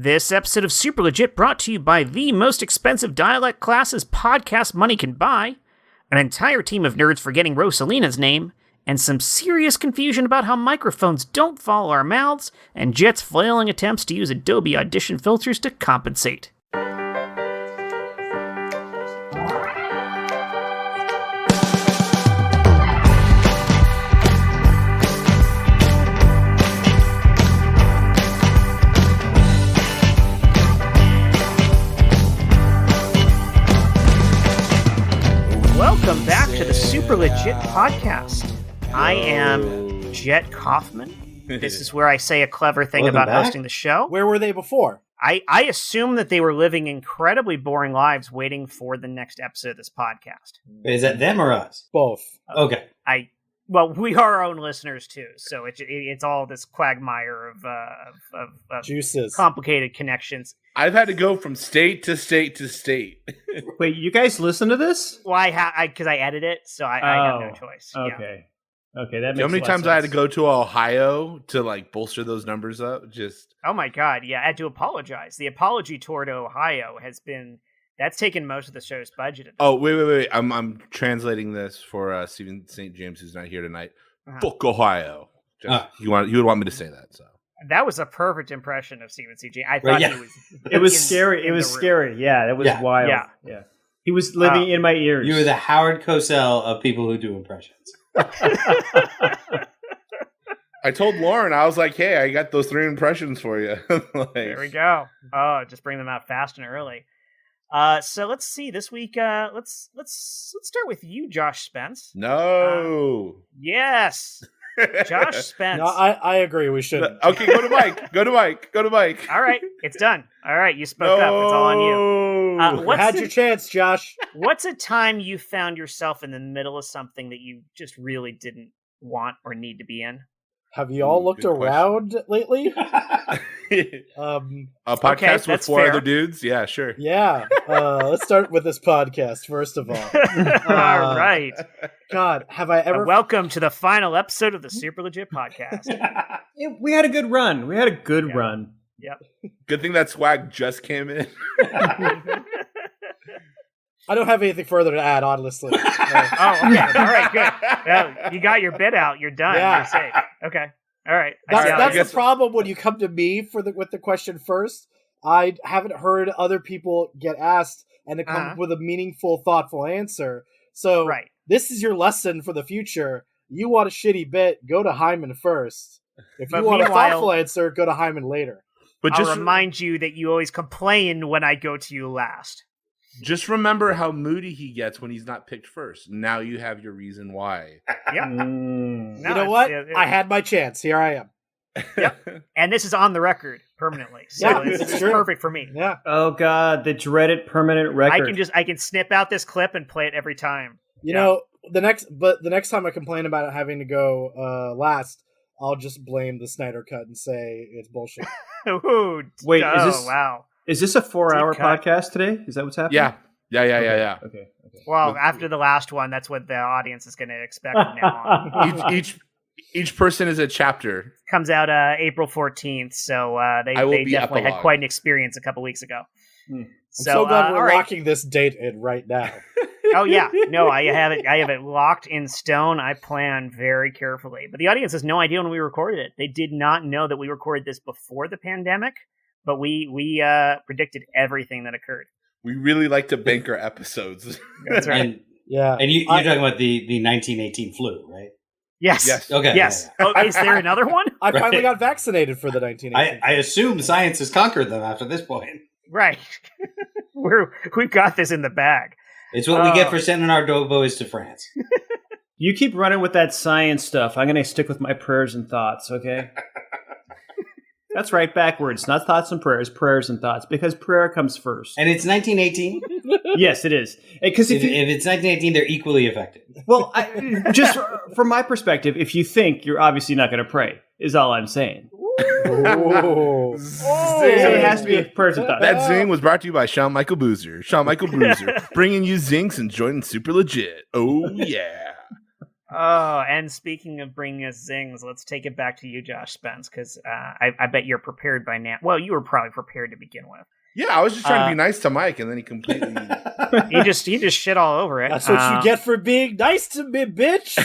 This episode of Super Legit brought to you by the most expensive dialect classes podcast money can buy, an entire team of nerds forgetting Rosalina's name, and some serious confusion about how microphones don't follow our mouths, and Jett's flailing attempts to use Adobe Audition filters to compensate. Welcome back to the Super Legit podcast. I am Jett Kaufman. This is where I say a clever thing about hosting the show. Where were they before? I assume that they were living incredibly boring lives waiting for the next episode of this podcast. Is that them or us? Both. Okay. Well, we are our own listeners too, so it's all this quagmire of juices, complicated connections. I've had to go from state to state to state. Wait, you guys listen to this? Well, because I edit it, so I have no choice. Okay. Yeah. Okay, that makes How many times sense. I had to go to Ohio to bolster those numbers up? Oh my god, yeah, I had to apologize. The apology tour to Ohio that's taken most of the show's budget. Oh, wait. I'm translating this for Stephen St. James, who's not here tonight. Fuck Ohio. He would want me to say that, so. That was a perfect impression of Stephen C.J. I thought he was. It was scary. It was scary. Yeah, it was wild. Yeah. He was living in my ears. You were the Howard Cosell of people who do impressions. I told Lauren, I was like, "Hey, I got those 3 impressions for you." There we go. Oh, just bring them out fast and early. So let's see. This week, let's start with you, Josh Spence. No. Yes. Josh Spence. No, I agree. We shouldn't. Okay, go to Mike. Go to Mike. All right, it's done. All right, you spoke up. It's all on you. You had your chance, Josh. What's a time you found yourself in the middle of something that you just really didn't want or need to be in? Have you all looked around lately? A podcast with 4 other dudes? Yeah, sure. Yeah. Let's start with this podcast, first of all. All right. God, have I ever... welcome to the final episode of the Super Legit podcast. We had a good run. Run. Yep. Good thing that swag just came in. I don't have anything further to add, honestly. Oh, okay. All right, good. Yeah, you got your bit out. You're done. Yeah. You're safe. Okay. All right. That's the problem when you come to me with the question first. I haven't heard other people get asked and to come up with a meaningful, thoughtful answer. So This is your lesson for the future. You want a shitty bit, go to Heiman first. If you want a thoughtful answer, go to Heiman later. But I'll remind you that you always complain when I go to you last. Just remember how moody he gets when he's not picked first. Now you have your reason why. Yep. You know what? I had my chance. Here I am. Yep. And this is on the record permanently. So it's perfect for me. Yeah. Oh God, the dreaded permanent record. I can snip out this clip and play it every time. You know, the next time I complain about having to go last, I'll just blame the Snyder Cut and say it's bullshit. Ooh, wait, wow. Is this a 4-hour podcast today? Is that what's happening? Yeah. Okay. Well, after the last one, that's what the audience is going to expect from now on. Each person is a chapter. Comes out April 14th, so they definitely had quite an experience a couple weeks ago. I'm so glad we're locking this date in right now. Oh yeah, no, I have it locked in stone. I plan very carefully, but the audience has no idea when we recorded it. They did not know that we recorded this before the pandemic, but we predicted everything that occurred. We really like to bank our episodes. That's right. And you're talking about the 1918 flu, right? Yes. Okay. Yes. Yeah. Oh, is there another one? I finally got vaccinated for the 1918. I assume science has conquered them after this point. Right. We've got this in the bag. It's what we get for sending our boys to France. You keep running with that science stuff. I'm going to stick with my prayers and thoughts, okay? That's right, backwards. Not thoughts and prayers, prayers and thoughts, because prayer comes first. And it's 1918? Yes, it is. Because if it's 1918, they're equally effective. Well, just from my perspective, if you think, you're obviously not going to pray, is all I'm saying. So it has to be a prayers and thoughts. That zing was brought to you by Shawn Michael Boozer, bringing you zinks and joining Super Legit. Oh, yeah. Oh, and speaking of bringing us zings, let's take it back to you, Josh Spence, because I bet you're prepared by now. Well, you were probably prepared to begin with. Yeah, I was just trying to be nice to Mike, and then he completely... he just shit all over it. That's what you get for being nice to me, bitch!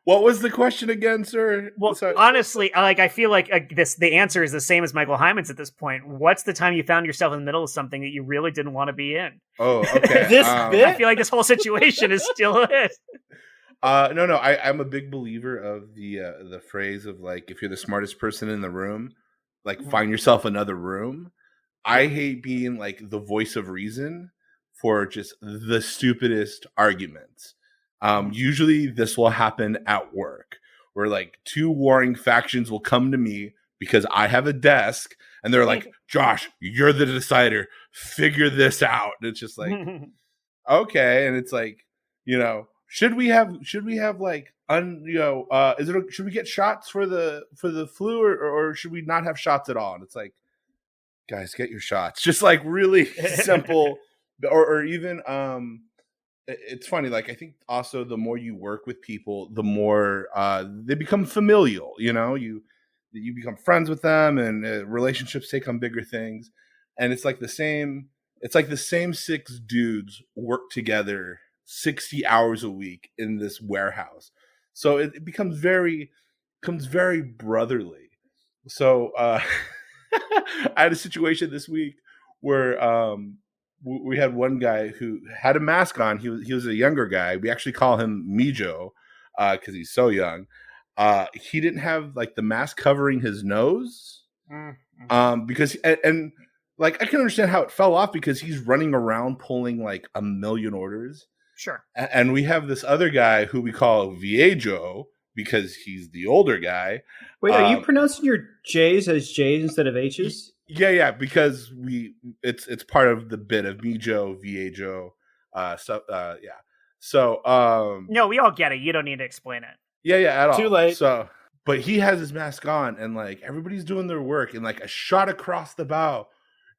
What was the question again, sir? Well, honestly, I feel like the answer is the same as Michael Heiman's at this point. What's the time you found yourself in the middle of something that you really didn't want to be in? Oh, okay. I feel like this whole situation is still it. No, I'm a big believer of the phrase of like, if you're the smartest person in the room, like find yourself another room. I hate being like the voice of reason for just the stupidest arguments. Usually this will happen at work where like two warring factions will come to me because I have a desk and they're like, Josh, you're the decider. Figure this out. And it's just like, okay. And it's like, should we have like, should we get shots for the flu or should we not have shots at all? And it's like, guys, get your shots. Just like really simple or even, it's funny. Like, I think also the more you work with people, the more they become familial. You become friends with them, and relationships take on bigger things. And it's like the same. It's like the same 6 dudes work together 60 hours a week in this warehouse. So it becomes very brotherly. So I had a situation this week where we had one guy who had a mask on. He was a younger guy. We actually call him Mijo because he's so young. He didn't have like the mask covering his nose because and like I can understand how it fell off because he's running around pulling like a million orders. Sure. And we have this other guy who we call Viejo because he's the older guy. Wait, are you pronouncing your J's as J's instead of H's? Yeah, because it's part of the bit of Mijo, Viejo, stuff. Yeah. So no, we all get it. You don't need to explain it. Yeah, at all. Too late. So, but he has his mask on, and like everybody's doing their work, and like a shot across the bow.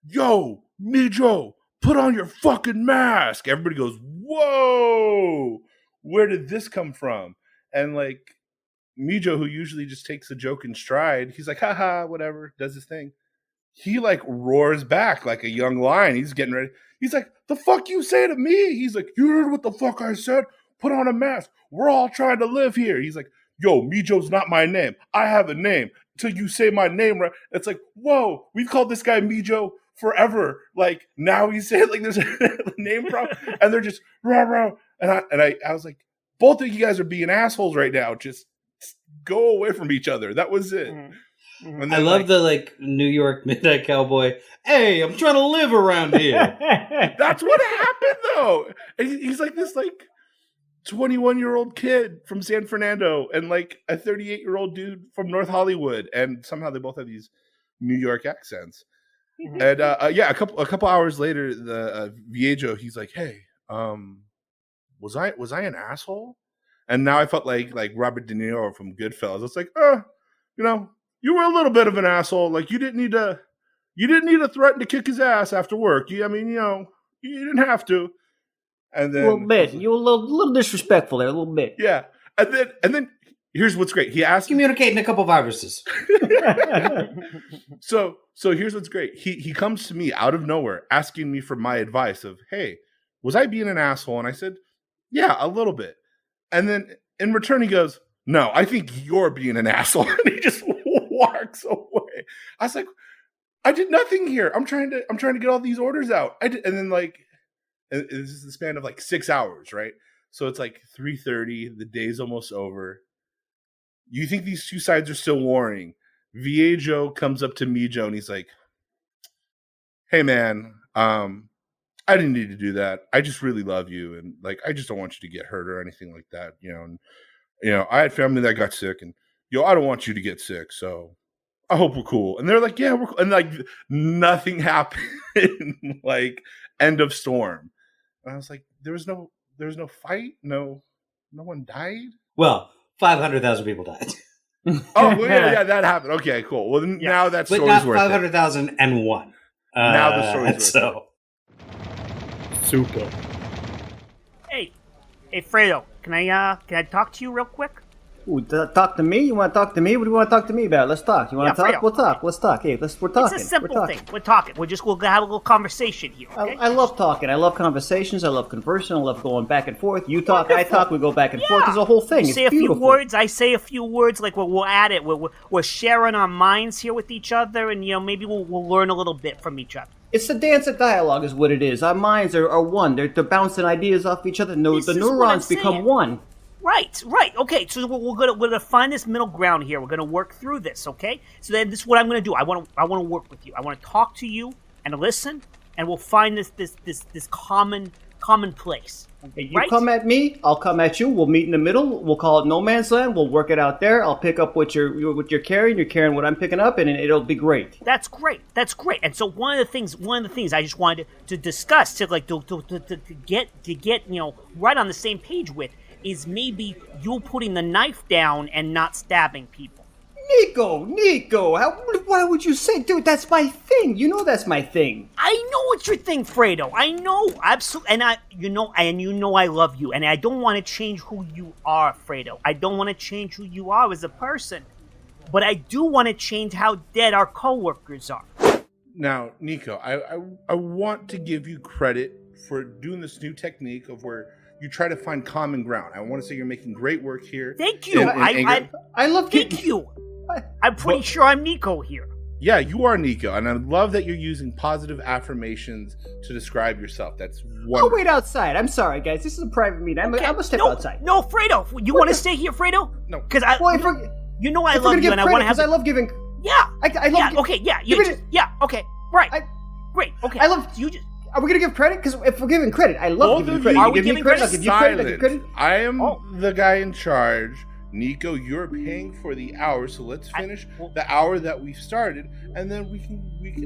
Yo, Mijo, put on your fucking mask. Everybody goes, whoa, where did this come from? And like Mijo, who usually just takes the joke in stride, he's like, haha, whatever, does his thing. He like roars back like a young lion. He's getting ready. He's like, the fuck you say to me? He's like, you heard what the fuck I said? Put on a mask. We're all trying to live here. He's like, yo, Mijo's not my name. I have a name. Till you say my name right. It's like, whoa, we've called this guy Mijo forever. Like now he's saying like there's a name problem, and they're just rah rah. And I was like, both of you guys are being assholes right now. Just go away from each other. That was it. And then, I love the like New York Midnight Cowboy. Hey, I'm trying to live around here. That's what happened though. And he's like this like 21-year-old kid from San Fernando and like a 38-year-old dude from North Hollywood, and somehow they both have these New York accents. And a couple hours later, the Viejo, he's like, "Hey, was I an asshole?" And now I felt like Robert De Niro from Goodfellas. It's like, you were a little bit of an asshole. Like you didn't need to threaten to kick his ass after work. You didn't have to. And then a little bit. You were a little disrespectful there, a little bit. Yeah. And then here's what's great. He asked communicating a couple viruses. So here's what's great. He comes to me out of nowhere asking me for my advice of, hey, was I being an asshole? And I said, yeah, a little bit. And then in return, he goes, no, I think you're being an asshole. And he just walks away. I was like, I did nothing here. I'm trying to get all these orders out. And then like, this is the span of like 6 hours, right? So it's like 3:30. The day's almost over. You think these two sides are still warring. Viejo comes up to Mijo and he's like, hey man, I didn't need to do that. I just really love you. And like, I just don't want you to get hurt or anything like that. And, I had family that got sick and, I don't want you to get sick. So I hope we're cool. And they're like, yeah, we're cool. And like nothing happened. Like end of storm. And I was like, there was no fight. No one died. Well, 500,000 people died. Oh, well, yeah, that happened. Okay, cool. Well, now that story's not worth 500,001. Now the story's worth so. Super. Hey, Fredo. Can I talk to you real quick? Ooh, talk to me? You want to talk to me? What do you want to talk to me about? Let's talk. You want to talk? Fredo. We'll talk. Let's talk. Hey, we're talking. It's a simple we're thing. We're talking. We'll have a little conversation here. Okay? I love talking. I love conversations. I love conversing. I love going back and forth. You talk, I talk. We go back and forth. It's a whole thing. You it's say beautiful. a few words. I say a few words. Like we'll add it. We're sharing our minds here with each other, and maybe we'll learn a little bit from each other. It's the dance of dialogue, is what it is. Our minds are one. They're bouncing ideas off each other. No, the neurons become one. Right. Okay, so we're gonna find this middle ground here. We're gonna work through this, okay? So then this is what I'm gonna do. I want to work with you. I want to talk to you and listen, and we'll find this common place. Okay, you come at me, I'll come at you. We'll meet in the middle. We'll call it no man's land. We'll work it out there. I'll pick up what you're carrying. You're carrying what I'm picking up, and it'll be great. That's great. And so one of the things I just wanted to discuss to get right on the same page with is maybe you putting the knife down and not stabbing people. Nico, why would you say, dude, that's my thing. You know that's my thing. I know it's your thing, Fredo. I know, absolutely. And I love you, and I don't want to change who you are, Fredo. I don't want to change who you are as a person, but I do want to change how dead our coworkers are. Now, Nico, I want to give you credit for doing this new technique of where you try to find common ground. I want to say you're making great work here. Thank you. I love Thank you. I'm pretty sure I'm Nico here. Yeah, you are Nico, and I love that you're using positive affirmations to describe yourself. That's wonderful. I'll wait outside. I'm sorry, guys. This is a private meeting. I'm gonna step outside. No, Fredo. You want to stay here, Fredo? No. Because I love you, and I want to have. I love giving. Yeah. I love. Yeah. Okay. Yeah. Yeah. Okay. Right. Great. Okay. I love you. Just. Are we going to give credit? Because if we're giving credit, I love giving credit. Are you we give giving me credit, credit? I'll give you credit, I'll give credit. I am the guy in charge. Nico, you're paying for the hour, so let's finish the hour that we started, and then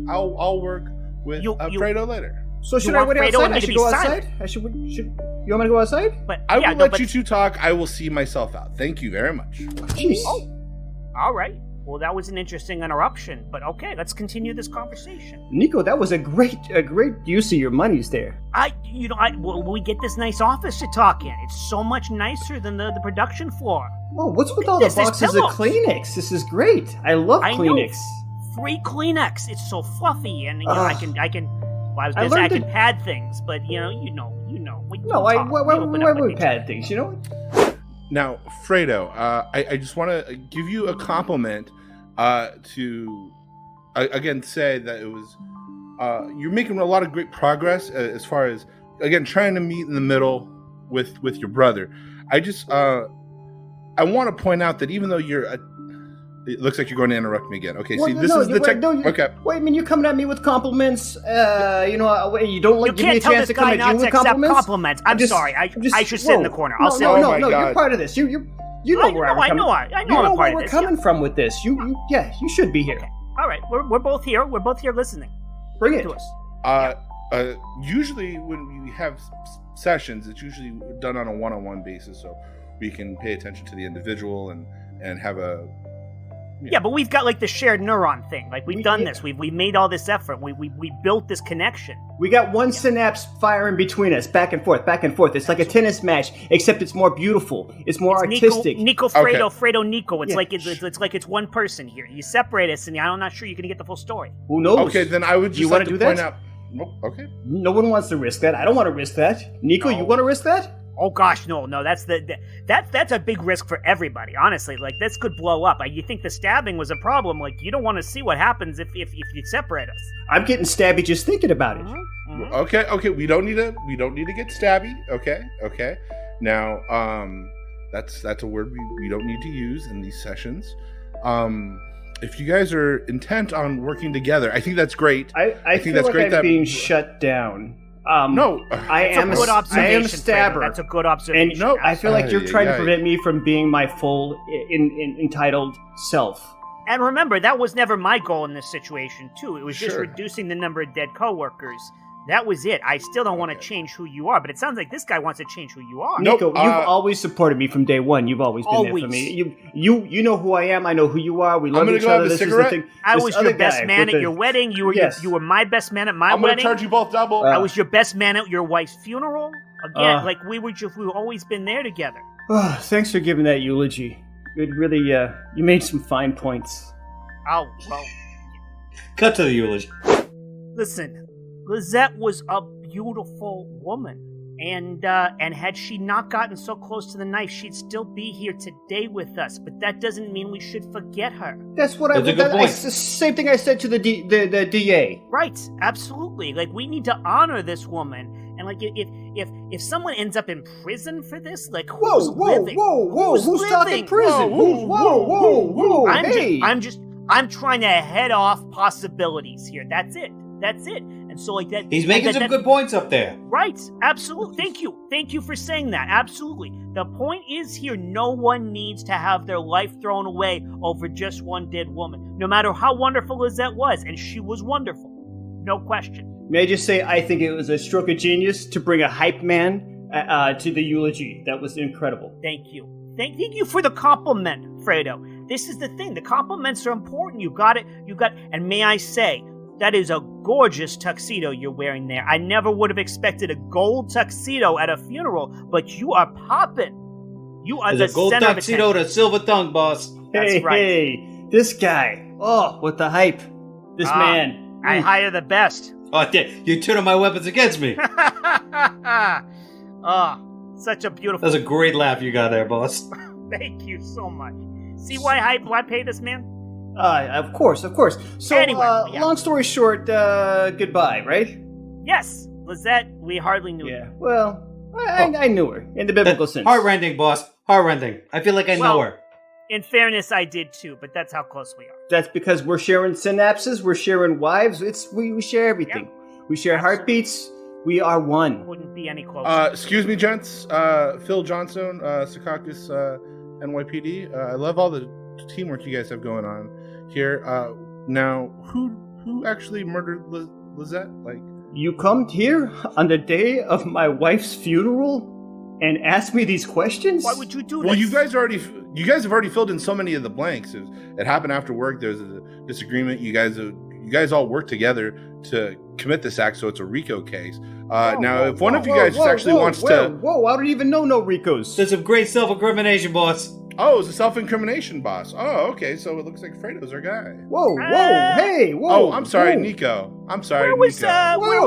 I'll work with Fredo later. So should I wait outside? I should go outside? You want me to go outside? But I will let you two talk. I will see myself out. Thank you very much. Jeez. Oh, all right. Well, that was an interesting interruption, but okay, let's continue this conversation. Nico, that was a great use of your monies there. We get this nice office to talk in. It's so much nicer than the production floor. Whoa, what's with all the boxes of Kleenex? This is great. I love Kleenex. 3 Kleenex. It's so fluffy, and I can pad things, but you know. Why would we pad things? You know. Now, Fredo, I just want to give you a compliment to again say that it was you're making a lot of great progress as far as again trying to meet in the middle with your brother. I just I want to point out that even though it looks like you're going to interrupt me again. Okay, okay. Wait, I mean, you're coming at me with compliments. You don't give me a chance to come at you with compliments. I'm sorry. I should sit in the corner. I'll sit. No, you're part of this. You know where I'm coming. I know where we're coming from with this. You should be here. Okay. All right, we're both here. We're both here listening. Bring it to us. Usually when we have sessions, it's usually done on a one-on-one basis, so we can pay attention to the individual and have a. Yeah, but we've got like the shared neuron thing. Like we've done this. We made all this effort. We built this connection. We got one synapse firing between us, back and forth, back and forth. It's like a tennis match, except it's more beautiful. It's more artistic. Nico, Fredo, okay. Fredo, Nico. It's like it's one person here. You separate us, and I'm not sure you're gonna get the full story. Who knows? Okay, then I would just like to point out. Nope. Okay. No one wants to risk that. I don't want to risk that. Nico, you want to risk that? Oh gosh, no. That's that's a big risk for everybody. Honestly, like this could blow up. You think the stabbing was a problem? Like you don't want to see what happens if you separate us. I'm getting stabby just thinking about it. Mm-hmm. Okay. We don't need to get stabby. Okay. Now, that's a word we don't need to use in these sessions. If you guys are intent on working together, I think that's great. I think that's great. I'm being shut down. No, I am a stabber. That's a good observation. And no, I feel like you're trying to prevent me from being my full entitled self. And remember, that was never my goal in this situation, too. It was just reducing the number of dead coworkers. That was it. I still don't want to change who you are, but it sounds like this guy wants to change who you are. Nico, you've always supported me from day one. You've always been there for me. You know who I am. I know who you are. We love each other. This is the thing. I was your best man at your wedding. You were my best man at my wedding. I'm going to charge you both double. I was your best man at your wife's funeral. Again, we've always been there together. Thanks for giving that eulogy. It really, you made some fine points. Oh, well. Cut to the eulogy. Listen, Lizette was a beautiful woman, and had she not gotten so close to the knife, she'd still be here today with us. But that doesn't mean we should forget her. That's what That's the same thing I said to the DA. Right, absolutely. Like, we need to honor this woman. And like, if someone ends up in prison for this, like, who's living? Who's talking prison? Whoa! I'm trying to head off possibilities here. That's it. And so, like that, he's making some good points up there. Right? Absolutely. Thank you for saying that. Absolutely. The point is here: no one needs to have their life thrown away over just one dead woman. No matter how wonderful Lizette was, and she was wonderful, no question. May I just say, I think it was a stroke of genius to bring a hype man to the eulogy. That was incredible. Thank you. Thank you for the compliment, Fredo. This is the thing. The compliments are important. You got it. And may I say, that is a gorgeous tuxedo you're wearing there. I never would have expected a gold tuxedo at a funeral, but you are popping. You are There's the a gold center tuxedo to silver tongue, boss. That's right. Hey, this guy. Oh, with the hype. This man. I hire the best. Oh, you turning my weapons against me. Such a beautiful... That was a great laugh you got there, boss. Thank you so much. See why I pay this man? Of course. So, anyway, long story short, goodbye, right? Yes, Lizette, we hardly knew her. Yeah, well, I knew her, in the biblical sense. Heart-rending, boss. Heart-rending. I feel like I know her. In fairness, I did too, but that's how close we are. That's because we're sharing synapses, we're sharing wives, we share everything. Yeah. We share heartbeats, we are one. Couldn't be any closer. Excuse me, gents. Phil Johnstone, Secaucus, NYPD. I love all the teamwork you guys have going on here. Now, who actually murdered Lizette? Like, you come here on the day of my wife's funeral and ask me these questions? Why would you do well, this? you guys have already filled in so many of the blanks. It happened after work. There's a disagreement. You guys all work together to commit this act, so it's a RICO case. If one of you guys actually wants to... Whoa, I don't even know no RICOs. There's some great self-incrimination, boss. Oh, it's a self-incrimination, boss. Oh, okay, so it looks like Fredo's our guy. Whoa. Oh, I'm sorry, Nico. I'm sorry, Nico. Where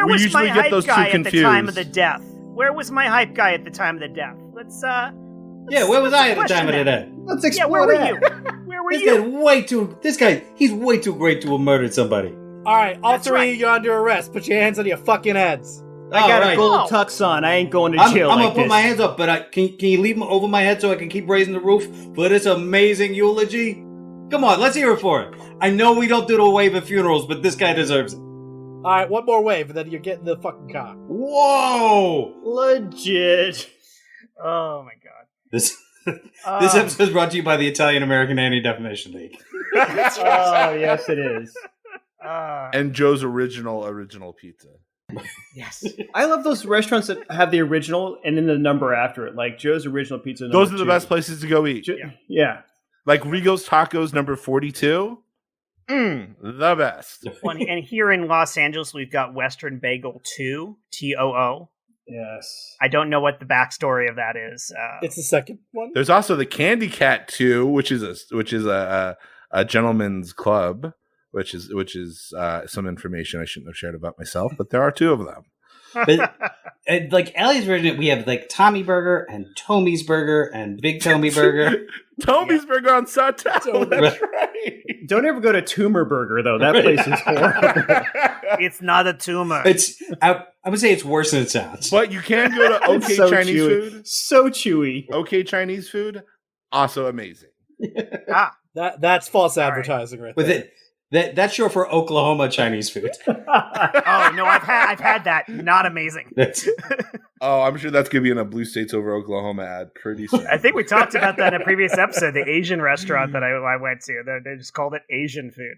was my hype guy at the time of the death? Where was my hype guy at the time of the death? Let's where was I at the time of the death? Let's explore that. Where were you? This guy, he's way too great to have murdered somebody. All right, all three of you under arrest. Put your hands on your fucking heads. I got a gold tux on. I ain't going to jail. I'm gonna put my hands up, but can you leave them over my head so I can keep raising the roof for this amazing eulogy? Come on, let's hear it for it. I know we don't do the wave at funerals, but this guy deserves it. All right, one more wave, and then you're getting the fucking cock. Whoa! Legit. Oh my god. This episode is brought to you by the Italian American Anti-Defamation League. Oh, yes, it is. And Joe's original pizza. Yes. I love those restaurants that have the original and then the number after it, like Joe's Original Pizza. Those are the best places to go eat. Yeah. Like Rigo's Tacos number 42. The best. And here in Los Angeles, we've got Western Bagel 2, TOO. Yes. I don't know what the backstory of that is. It's the second one. There's also the Candy Cat 2, which is a gentleman's club, which is some information I shouldn't have shared about myself, but there are two of them. But like Allie's version, we have like Tommy Burger and Tomy's Burger and Big Tommy Burger. Tomy's Burger on Sawtelle. That's right. Don't ever go to Tumor Burger though. That place is horrible. It's not a tumor. I would say it's worse than it sounds. But you can go to OK Chinese food. So chewy. OK Chinese food, also amazing. That's false advertising right there. That's short for Oklahoma Chinese food. Oh no, I've had that. Not amazing. Oh, I'm sure that's gonna be in a Blue States over Oklahoma ad pretty soon. I think we talked about that in a previous episode. The Asian restaurant that I went to, they just called it Asian food.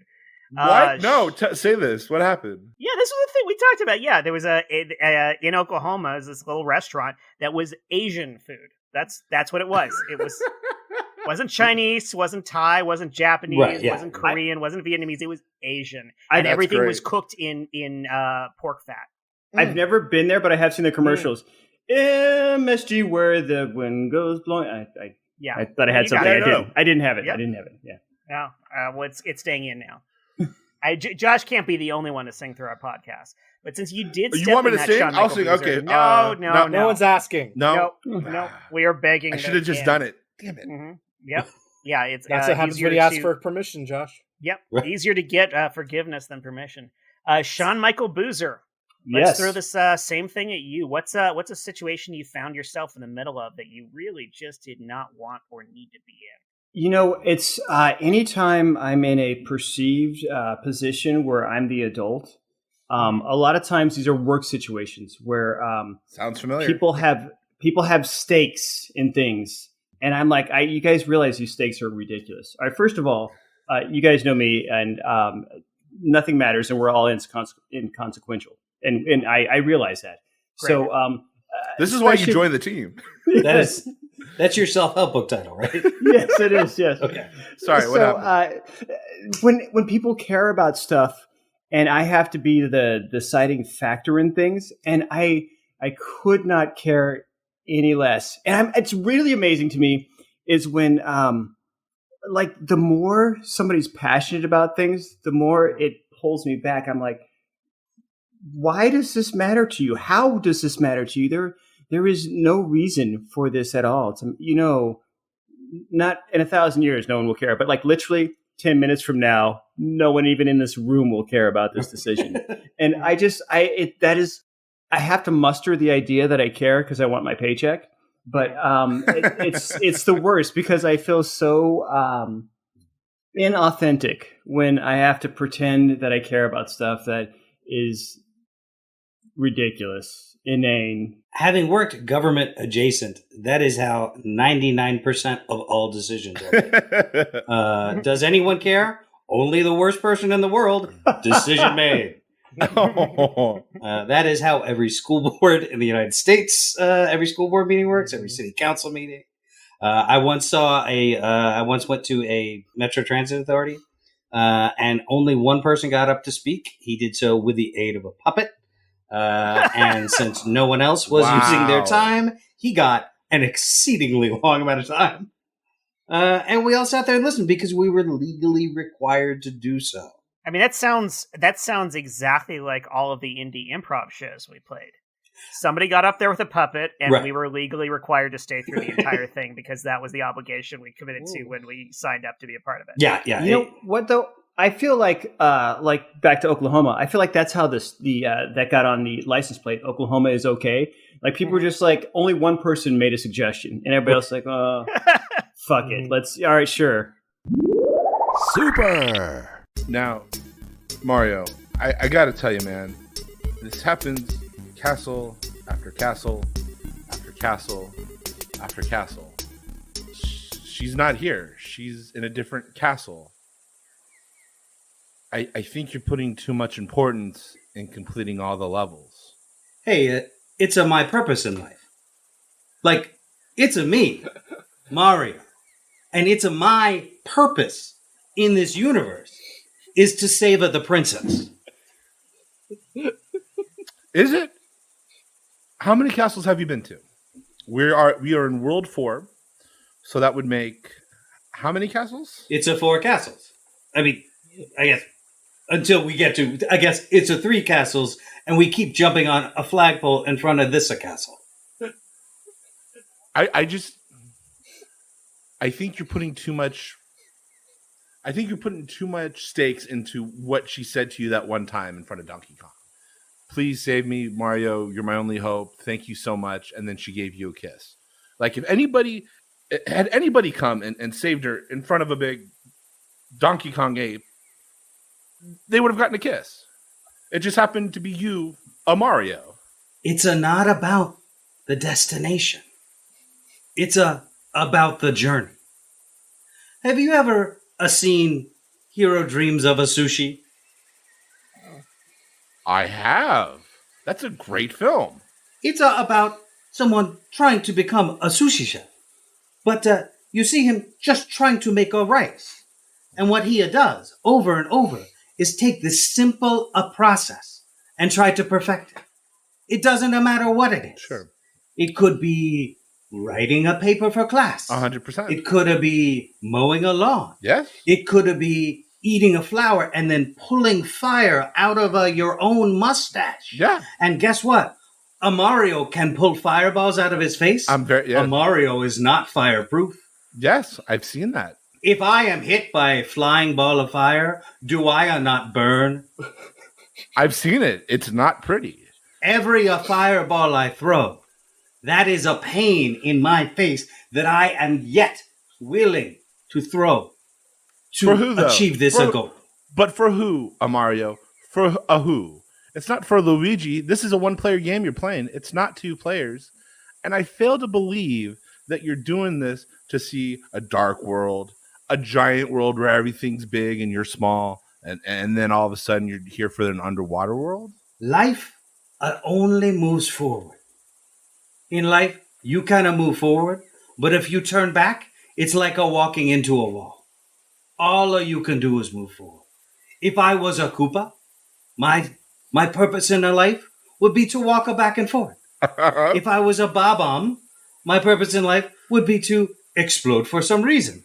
What? No, say this. What happened? Yeah, this was the thing we talked about. Yeah, there was in Oklahoma, is this little restaurant that was Asian food. That's what it was. It wasn't Chinese, wasn't Thai, wasn't Japanese, wasn't Korean, wasn't Vietnamese. It was Asian, and everything was cooked in pork fat. I've never been there, but I have seen the commercials. MSG, where the wind goes blowing. I thought I had something. I didn't have it. Yep. I didn't have it. Yeah. No, well, it's staying in now. Josh can't be the only one to sing through our podcast, but since you did, you want me to sing? I'll sing. Okay. No one's asking. No. We are begging. I should have just done it. Damn it. Mm-hmm. Yep. Yeah, it's that's what happens when you ask for permission, Josh. Yep. Right. Easier to get forgiveness than permission. Sean Michael Boozer. Let's throw this same thing at you. What's a situation you found yourself in the middle of that you really just did not want or need to be in? You know, it's anytime I'm in a perceived position where I'm the adult, a lot of times these are work situations where sounds familiar. People have stakes in things, and I'm like, you guys realize these stakes are ridiculous. All right, first of all, you guys know me, and nothing matters, and we're all inconsequential, and I realize that. Great. So this is why you joined the team. That's your self-help book title, right? Yes, it is. Yes. Okay. Sorry. What happened? When people care about stuff, and I have to be the deciding factor in things, and I could not care any less. And it's really amazing to me is when like the more somebody's passionate about things, the more it pulls me back. I'm like, why does this matter to you? How does this matter to you? There is no reason for this at all. It's, not in 1,000 years, no one will care. But like literally 10 minutes from now, no one even in this room will care about this decision. And I have to muster the idea that I care because I want my paycheck. But it's the worst because I feel so inauthentic when I have to pretend that I care about stuff that is ridiculous, inane. Having worked government adjacent, that is how 99% of all decisions are. Does anyone care? Only the worst person in the world. Decision made. That is how every school board in the United States, every school board meeting works, every city council meeting. I once went to a Metro Transit Authority, and only one person got up to speak. He did so with the aid of a puppet. And since no one else was using their time, he got an exceedingly long amount of time. And we all sat there and listened because we were legally required to do so. I mean, that sounds exactly like all of the indie improv shows we played. Somebody got up there with a puppet, and we were legally required to stay through the entire thing because that was the obligation we committed to when we signed up to be a part of it. Yeah. You know what though? I feel like back to Oklahoma. I feel like that's how that got on the license plate. Oklahoma is okay. Like people were just like, only one person made a suggestion, and everybody else like, oh, fuck it. All right, sure. Super. Now, Mario, I gotta tell you, man, this happens castle after castle after castle after castle. She's not here. She's in a different castle. I think you're putting too much importance in completing all the levels. Hey, it's my purpose in life. Like, it's a me, Mario. And it's my purpose in this universe is to save the princess. Is it? How many castles have you been to? We are in World 4, so that would make how many castles? It's a 4 castles. I mean, I guess until we get to, I guess it's a 3 castles, and we keep jumping on a flagpole in front of this a castle. I think you're putting too much. I think you're putting too much stakes into what she said to you that one time in front of Donkey Kong. Please save me, Mario. You're my only hope. Thank you so much. And then she gave you a kiss. Like if anybody come and saved her in front of a big Donkey Kong ape, they would have gotten a kiss. It just happened to be you, a Mario. It's not about the destination. It's about the journey. Have you ever seen Hero Dreams of a Sushi? I have. That's a great film. It's about someone trying to become a sushi chef. But you see him just trying to make a rice. And what he does over and over is take this simple process and try to perfect it. It doesn't matter what it is. Sure. It could be writing a paper for class. 100%. It could be mowing a lawn. Yes. It could be eating a flower and then pulling fire out of your own mustache. Yeah. And guess what? A Mario can pull fireballs out of his face. A Mario is not fireproof. Yes, I've seen that. If I am hit by a flying ball of fire, do I not burn? I've seen it. It's not pretty. Every fireball I throw, that is a pain in my face that I am yet willing to throw to achieve this goal. But for who, Mario? For a who? It's not for Luigi. This is a one-player game you're playing. It's not two players. And I fail to believe that you're doing this to see a dark world, a giant world where everything's big and you're small, and then all of a sudden you're here for an underwater world? Life only moves forward. In life, you kind of move forward, but if you turn back, it's like walking into a wall. All you can do is move forward. If I was a Koopa, my purpose in life would be to walk back and forth. If I was a Bob-omb, my purpose in life would be to explode for some reason.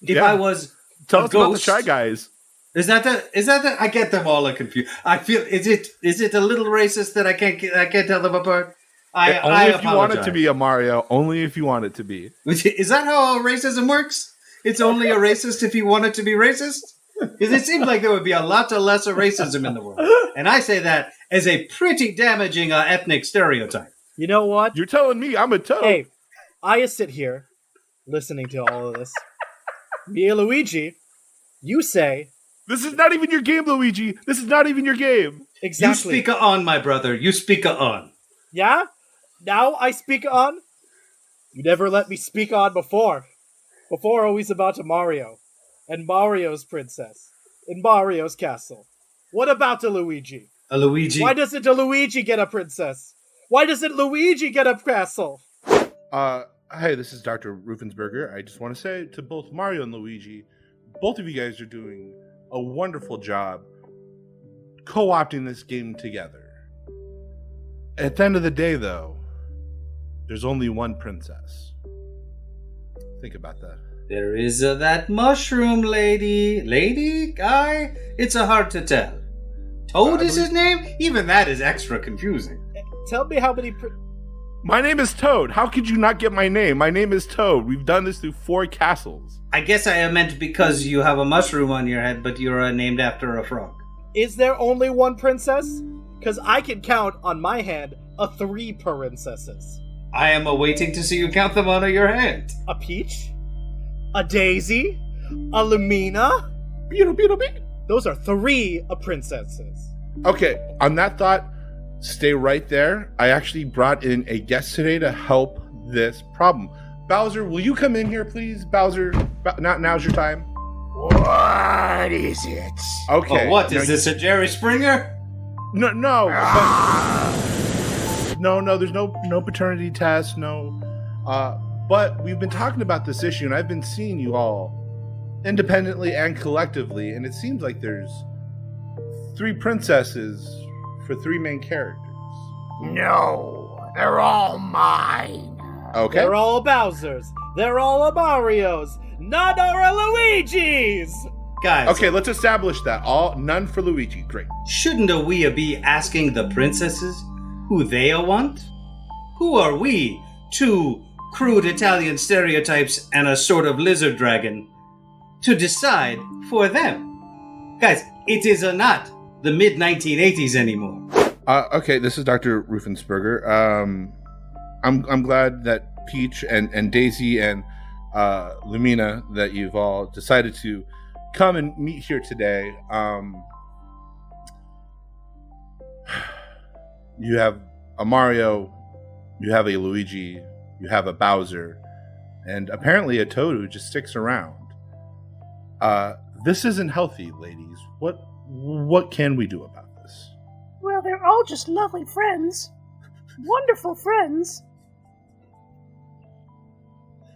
If I was Tell us about the Shy Guys. Is that the? I get them all confused. I feel is it a little racist that I can't tell them apart? Only if you want it to be a Mario. Only if you want it to be. Is that how racism works? It's only a racist if you want it to be racist? Because it seems like there would be a lot less racism in the world. And I say that as a pretty damaging ethnic stereotype. You know what? You're telling me I'm a toad. Hey, I sit here listening to all of this. Me and Luigi, you say... This is not even your game, Luigi. This is not even your game. Exactly. You speak on, my brother. You speak on. Yeah? Now I speak on? You never let me speak on before. Before, always about Mario. And Mario's princess. In Mario's castle. What about a Luigi? A Luigi? Why doesn't a Luigi get a princess? Why doesn't Luigi get a castle? Hey, this is Dr. Rufensberger. I just want to say to both Mario and Luigi, both of you guys are doing a wonderful job co-opting this game together. At the end of the day, though, there's only one princess. Think about that. There is that mushroom lady, guy. It's hard to tell. Toad is his name? Even that is extra confusing. Tell me how many... My name is Toad. How could you not get my name? My name is Toad. We've done this through 4 castles. I guess I meant because you have a mushroom on your head, but you're named after a frog. Is there only one princess? Because I can count on my hand 3 princesses. I am waiting to see you count them on your hand. A Peach? A Daisy? A Lumina? Those are 3 princesses. Okay, on that thought, stay right there. I actually brought in a guest today to help this problem. Bowser, will you come in here, please? Bowser, now's your time. What is it? Okay. Oh, what? Is this a Jerry Springer? No. No, there's no paternity test, no. But we've been talking about this issue, and I've been seeing you all independently and collectively, and it seems like there's 3 princesses for 3 main characters. No, they're all mine. Okay. They're all Bowser's. They're all Mario's. None are Luigi's. Guys. Okay, let's establish that. None for Luigi. Great. Shouldn't we be asking the princesses who they want? Who are we, 2 crude Italian stereotypes and a sort of lizard dragon, to decide for them? Guys, it is not the mid-1980s anymore. Okay, this is Dr. Rufensberger. I'm glad that Peach and Daisy and Lumina, that you've all decided to come and meet here today. You have a Mario, you have a Luigi, you have a Bowser, and apparently a Toad who just sticks around. This isn't healthy, ladies. What can we do about this? Well, they're all just lovely friends. Wonderful friends.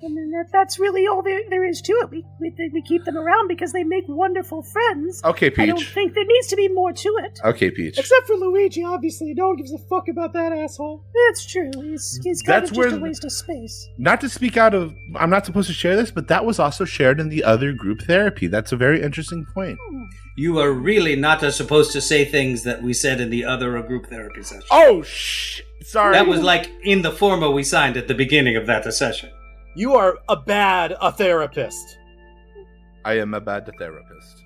And then that's really all there is to it. We keep them around because they make wonderful friends. Okay, Peach. I don't think there needs to be more to it. Okay, Peach. Except for Luigi, obviously. No one gives a fuck about that asshole. That's true. He's kind of just a waste of space. Not to speak out of... I'm not supposed to share this, but that was also shared in the other group therapy. That's a very interesting point. You are really not supposed to say things that we said in the other group therapy session. Oh, sorry. That was like in the forma we signed at the beginning of that session. You are a therapist. I am a bad therapist.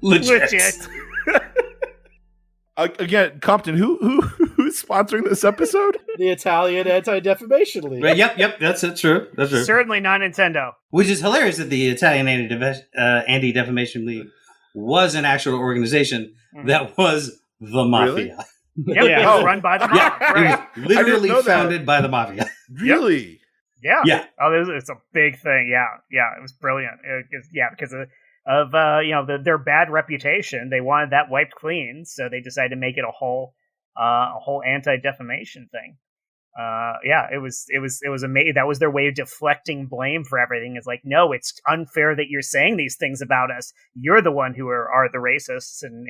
Legit. Again, Compton, who's sponsoring this episode? The Italian Anti-Defamation League. Right, yep, that's true. That's true. Certainly not Nintendo. Which is hilarious that the Italian Anti-Defamation League was an actual organization that was the mafia. Really? Yep, it was run by the mafia. Yeah, Right. it was literally founded by the mafia. Really? Yeah. Yeah. Oh, it's a big thing. Yeah. It was brilliant. Because of their bad reputation, they wanted that wiped clean, so they decided to make it a whole anti-defamation thing. It was amazing. That was their way of deflecting blame for everything. It's like, no, it's unfair that you're saying these things about us. You're the one who are the racists, and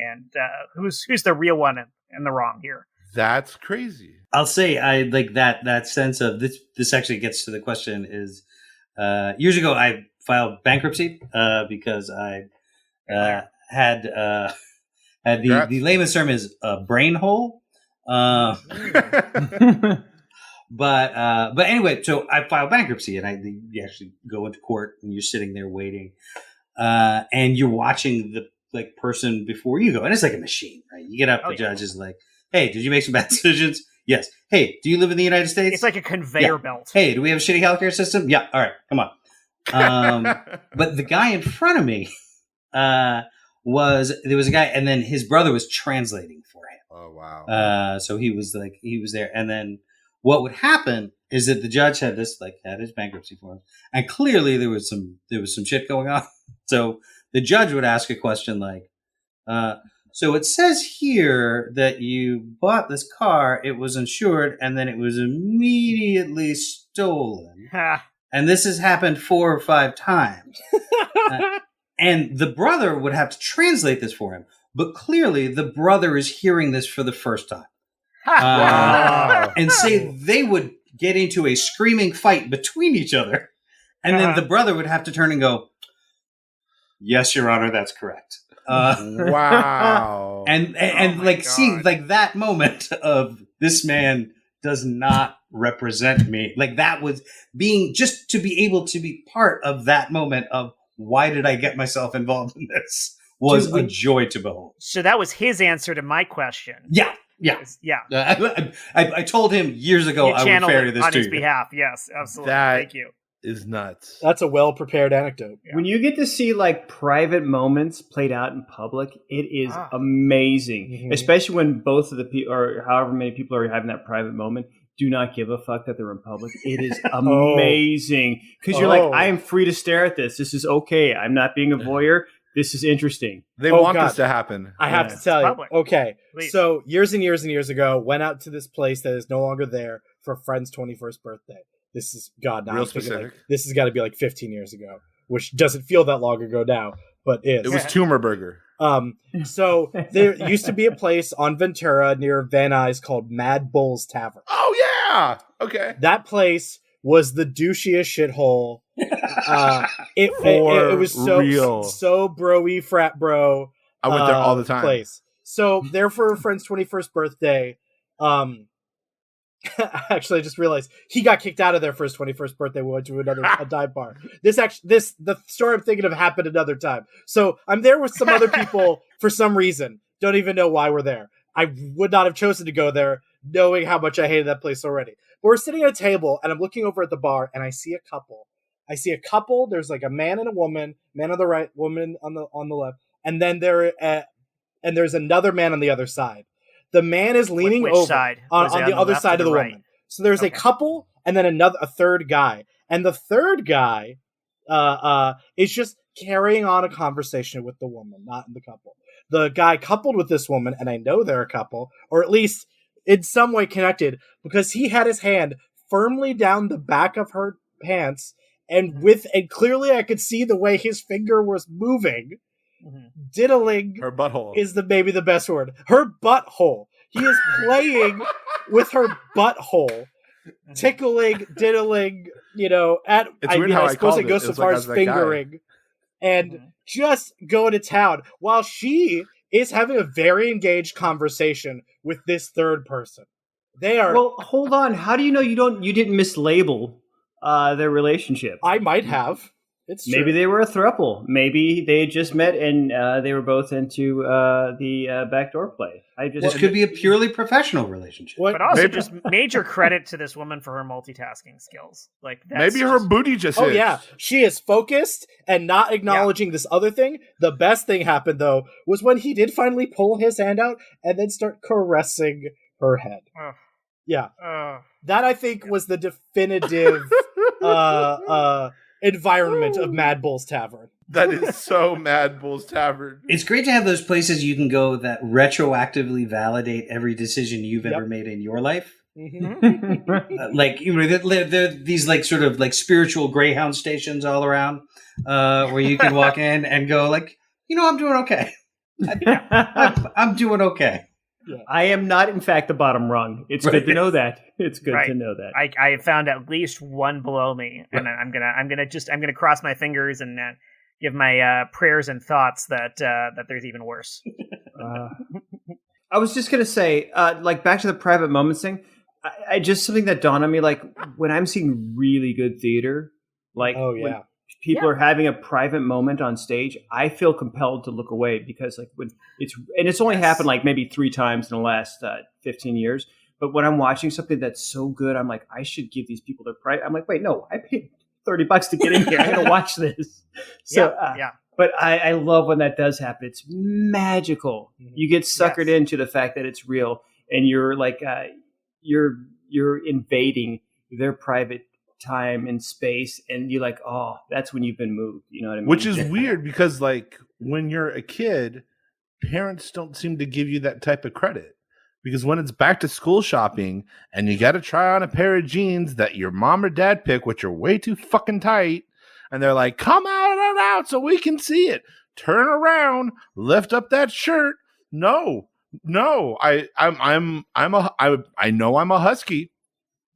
who's the real one in the wrong here. That's crazy. I'll say I like that sense of this. This actually gets to the question is, years ago I filed bankruptcy because I had the layman's term is a brain hole. But anyway, so I filed bankruptcy, and you actually go into court and you're sitting there waiting, and you're watching the person before you go, and it's like a machine, right? You get up, the judge is like, "Hey, did you make some bad decisions?" Yes. Hey, do you live in the United States? It's like a conveyor belt. Hey, do we have a shitty healthcare system? Yeah. All right, come on. But the guy in front of me there was a guy, and then his brother was translating for him. Oh wow. So he was there, and then what would happen is that the judge had his bankruptcy form, and clearly there was some shit going on. So the judge would ask a question like, so it says here that you bought this car, it was insured, and then it was immediately stolen. And this has happened 4 or 5 times. And the brother would have to translate this for him. But clearly, the brother is hearing this for the first time. Wow. And say they would get into a screaming fight between each other. And then the brother would have to turn and go, "Yes, Your Honor, that's correct." Wow. And like seeing like that moment of this man does not represent me. Like that was being just to be able to be part of that moment of why did I get myself involved in this was a joy to behold. So that was his answer to my question. Yeah. I told him years ago I would ferry this on to his you. behalf. Yes, absolutely. Thank you. Is nuts. That's a well-prepared anecdote. Yeah. When you get to see like private moments played out in public, it is amazing. Mm-hmm. Especially when both of the people, or however many people are having that private moment, do not give a fuck that they're in public. It is amazing. Because you're like, I am free to stare at this. This is okay. I'm not being a voyeur. This is interesting. They want this to happen. I have to tell you. Public. Okay. Please. So years and years and years ago, went out to this place that is no longer there for a friend's 21st birthday. This is, God, now real I'm thinking specific. like, this has got to be like 15 years ago, which doesn't feel that long ago now, but is. It was Tumor Burger. So there used to be a place on Ventura near Van Nuys called Mad Bull's Tavern. Oh, yeah. Okay. That place was the douchiest shithole. It was so bro-y, frat bro. I went there all the time. Place. So there for her friend's 21st birthday, actually, I just realized he got kicked out of there for his 21st birthday. We went to a dive bar. The story I'm thinking of happened another time. So I'm there with some other people for some reason. Don't even know why we're there. I would not have chosen to go there, knowing how much I hated that place already. But we're sitting at a table, and I'm looking over at the bar, and I see a couple. There's like a man and a woman. Man on the right, woman on the left, and then there's another man on the other side. The man is leaning Which over side? on the other side of the woman. So there's a couple and then a third guy. And the third guy is just carrying on a conversation with the woman, not the couple. the guy coupled with this woman, and I know they're a couple, or at least in some way connected, because he had his hand firmly down the back of her pants, and clearly I could see the way his finger was moving. Diddling her butthole is maybe the best word. Her butthole. He is playing with her butthole, tickling, diddling. I suppose it goes so far as fingering, and just going to town while she is having a very engaged conversation with this third person. They are. Well, hold on. How do you know you didn't mislabel their relationship? I might have. It's true. Maybe they were a throuple. Maybe they had just met and they were both into the backdoor play. This could be a purely professional relationship. But also just major credit to this woman for her multitasking skills. Maybe her booty just Oh, yeah. She is focused and not acknowledging this other thing. The best thing happened, though, was when he did finally pull his hand out and then start caressing her head. Yeah. That, I think, was the definitive environment of Mad Bull's Tavern. That is so Mad Bull's Tavern. It's great to have those places you can go that retroactively validate every decision you've ever made in your life. There these sort of spiritual Greyhound stations all around where you can walk in and go I'm doing okay. I'm doing okay. Yeah. I am not, in fact, the bottom rung. It's good to know that. It's good to know that. I have found at least one below me, and I'm gonna cross my fingers and give my prayers and thoughts that there's even worse. I was just gonna say, back to the private moments thing. I just something that dawned on me, when I'm seeing really good theater, when people are having a private moment on stage, I feel compelled to look away because when it's only happened maybe 3 times in the last 15 years. But when I'm watching something that's so good, I'm like, I should give these people their price. I'm like, wait, no, I paid $30 to get in here. I'm going to watch this. So, But I love when that does happen. It's magical. You get suckered into the fact that it's real, and you're you're invading their private time and space, and you're like, oh, that's when you've been moved. You know what I mean? Which is weird because when you're a kid, parents don't seem to give you that type of credit. Because when it's back to school shopping and you got to try on a pair of jeans that your mom or dad pick, which are way too fucking tight, and they're like, come out so we can see it. Turn around, lift up that shirt. No, I know I'm a husky.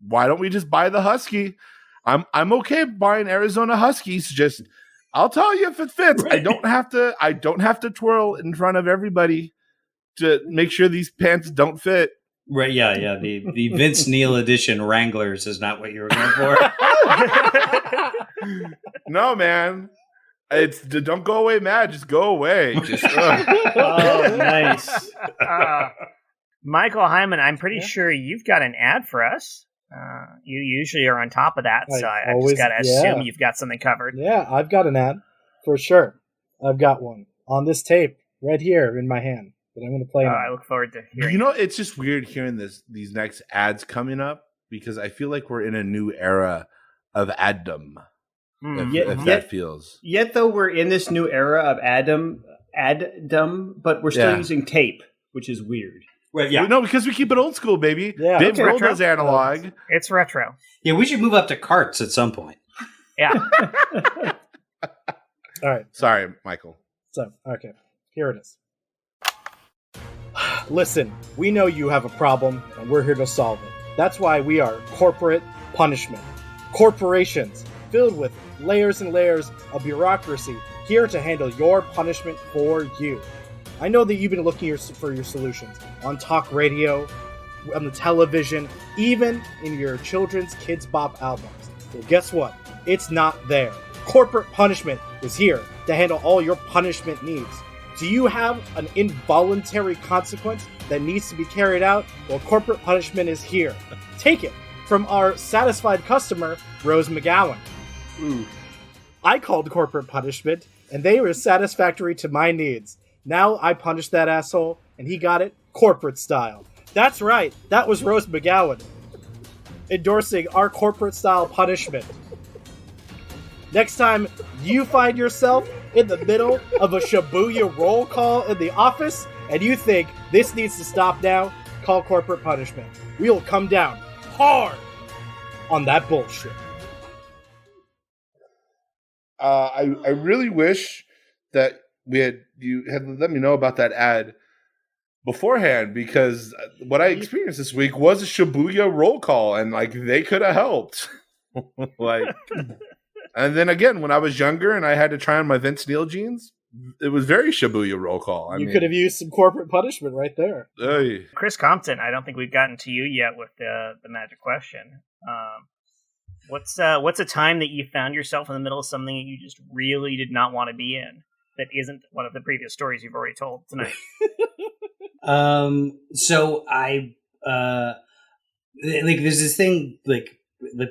Why don't we just buy the husky? I'm okay buying Arizona Huskies. Just I'll tell you if it fits. Right. I don't have to twirl in front of everybody to make sure these pants don't fit. Right, yeah. The Vince Neil edition Wranglers is not what you were going for. No, man. It's don't go away mad, just go away. Just Oh, nice. Michael Heiman, I'm pretty sure you've got an ad for us. You usually are on top of that, so I just got to assume you've got something covered. Yeah, I've got an ad for sure. I've got one on this tape right here in my hand. But I'm going to play it. I look forward to hearing. You know, it's just weird hearing these next ads coming up because I feel like we're in a new era of addom. If that feels. Yet, though, we're in this new era of addom, but we're still using tape, which is weird. Well, yeah. No, because we keep it old school, baby. Yeah. Dave Grohl does analog. It's retro. Yeah, we should move up to carts at some point. Yeah. All right. Sorry, Michael. So, okay. Here it is. Listen, we know you have a problem, and we're here to solve it. That's why we are Corporate Punishment. Corporations filled with layers and layers of bureaucracy here to handle your punishment for you. I know that you've been looking for your solutions on talk radio, on the television, even in your children's Kids Bop albums. Well, guess what? It's not there. Corporate Punishment is here to handle all your punishment needs. Do you have an involuntary consequence that needs to be carried out? Well, Corporate Punishment is here. Take it from our satisfied customer, Rose McGowan. Ooh. I called Corporate Punishment, and they were satisfactory to my needs. Now I punished that asshole, and he got it corporate style. That's right, that was Rose McGowan endorsing our corporate style punishment. Next time you find yourself in the middle of a Shibuya roll call in the office and you think this needs to stop now, call corporate punishment. We will come down hard on that bullshit. I really wish that you had let me know about that ad beforehand, because what I experienced this week was a Shibuya roll call, and like they could have helped. Like, and then again, when I was younger and I had to try on my Vince Neil jeans, it was very Shibuya roll call. You could have used some corporate punishment right there. Chris Compton, I don't think we've gotten to you yet with the magic question. What's a time that you found yourself in the middle of something that you just really did not want to be in, that isn't one of the previous stories you've already told tonight? So I like there's this thing like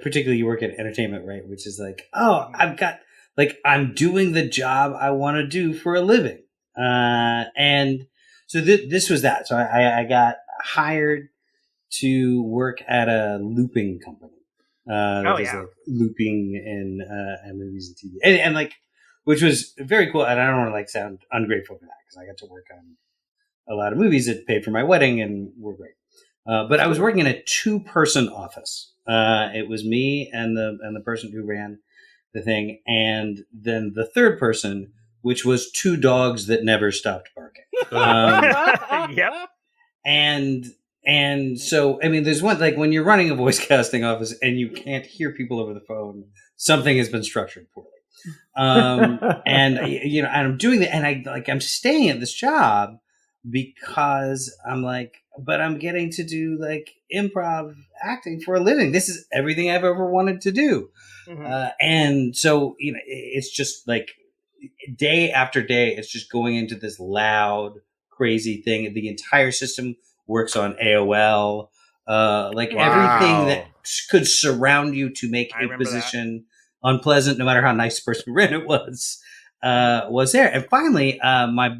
particularly you work at entertainment, right? Which is like, oh, I'm doing the job I want to do for a living. And so this was that. So I got hired to work at a looping company. Like looping in movies and TV, and like, which was very cool. And I don't want to like sound ungrateful for that, because I got to work on a lot of movies that paid for my wedding and were great. But I was working in a 2-person office. It was me and the person who ran the thing, and then the third person, which was 2 dogs that never stopped barking. Yep. And so, I mean, there's one, like when you're running a voice casting office and you can't hear people over the phone, something has been structured poorly. And I'm doing that, and I'm staying at this job because I'm like, but I'm getting to do like improv acting for a living. This is everything I've ever wanted to do. Mm-hmm. And so, it's just like day after day, it's just going into this loud, crazy thing. The entire system works on AOL, everything that could surround you to make a position unpleasant, no matter how nice the person who ran it was there. And finally, my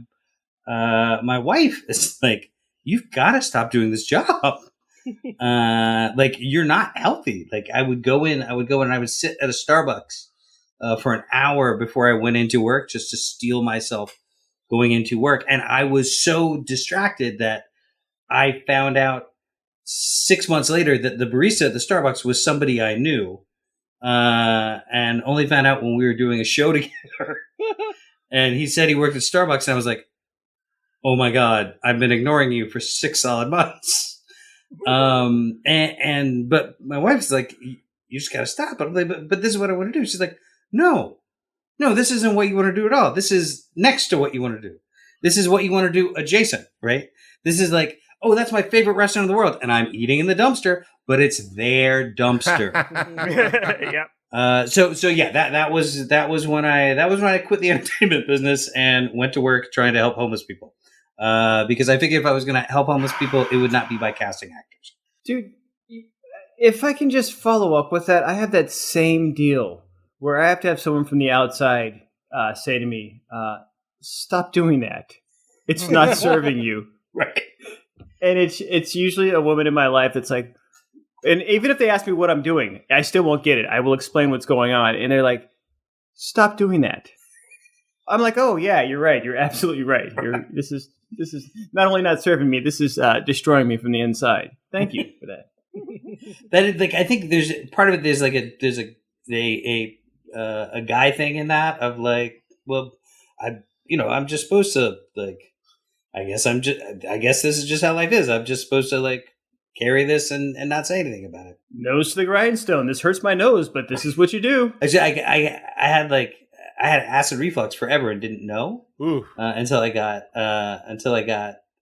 wife is like, "You've got to stop doing this job. You're not healthy." Like I would go in and I would sit at a Starbucks for an hour before I went into work, just to steel myself going into work. And I was so distracted that I found out 6 months later that the barista at the Starbucks was somebody I knew, and only found out when we were doing a show together. And he said he worked at Starbucks, and I was like, "Oh my God, I've been ignoring you for 6 solid months." But my wife's like, "You just got to stop." But I'm like, but this is what I want to do. She's like, No, this isn't what you want to do at all. This is next to what you want to do. This is what you want to do adjacent, right? This is like, oh, that's my favorite restaurant in the world, and I'm eating in the dumpster, but it's their dumpster. Yep. So yeah, that was when I quit the entertainment business and went to work trying to help homeless people. Because I figured if I was going to help homeless people, it would not be by casting actors. Dude, if I can just follow up with that, I have that same deal where I have to have someone from the outside say to me, "Stop doing that. It's not serving you." Right. And it's usually a woman in my life that's like, and even if they ask me what I'm doing, I still won't get it. I will explain what's going on. And they're like, "Stop doing that." I'm like, "Oh yeah, you're right. You're absolutely right. This is not only not serving me, this is destroying me from the inside. Thank you for that." That is, like, I think there's part of it. There's a guy thing in that of like, well, I'm just supposed to like, I guess this is just how life is. I'm just supposed to like carry this and not say anything about it. Nose to the grindstone. This hurts my nose, but this is what you do. Actually, I had acid reflux forever and didn't know until I got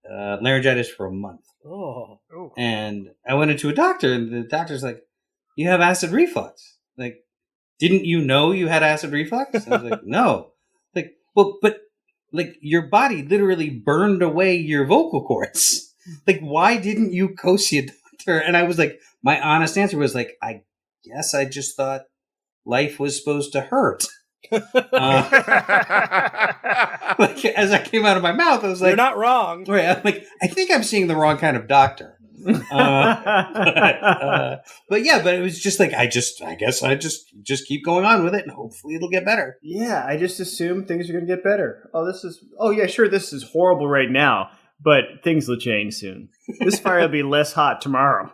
laryngitis for a month. Oh. And I went into a doctor, and the doctor's like, "You have acid reflux. Like, didn't you know you had acid reflux?" I was like, "No." Like, well, but like your body literally burned away your vocal cords. Like, why didn't you go see a doctor? And I was like, my honest answer was like, I guess I just thought life was supposed to hurt. Like, as I came out of my mouth, I was like, "You're not wrong." Right, I'm like, I think I'm seeing the wrong kind of doctor. But it was just like, I guess I just keep going on with it and hopefully it'll get better. Yeah, I just assume things are going to get better. This is horrible right now, but things will change soon. This fire will be less hot tomorrow.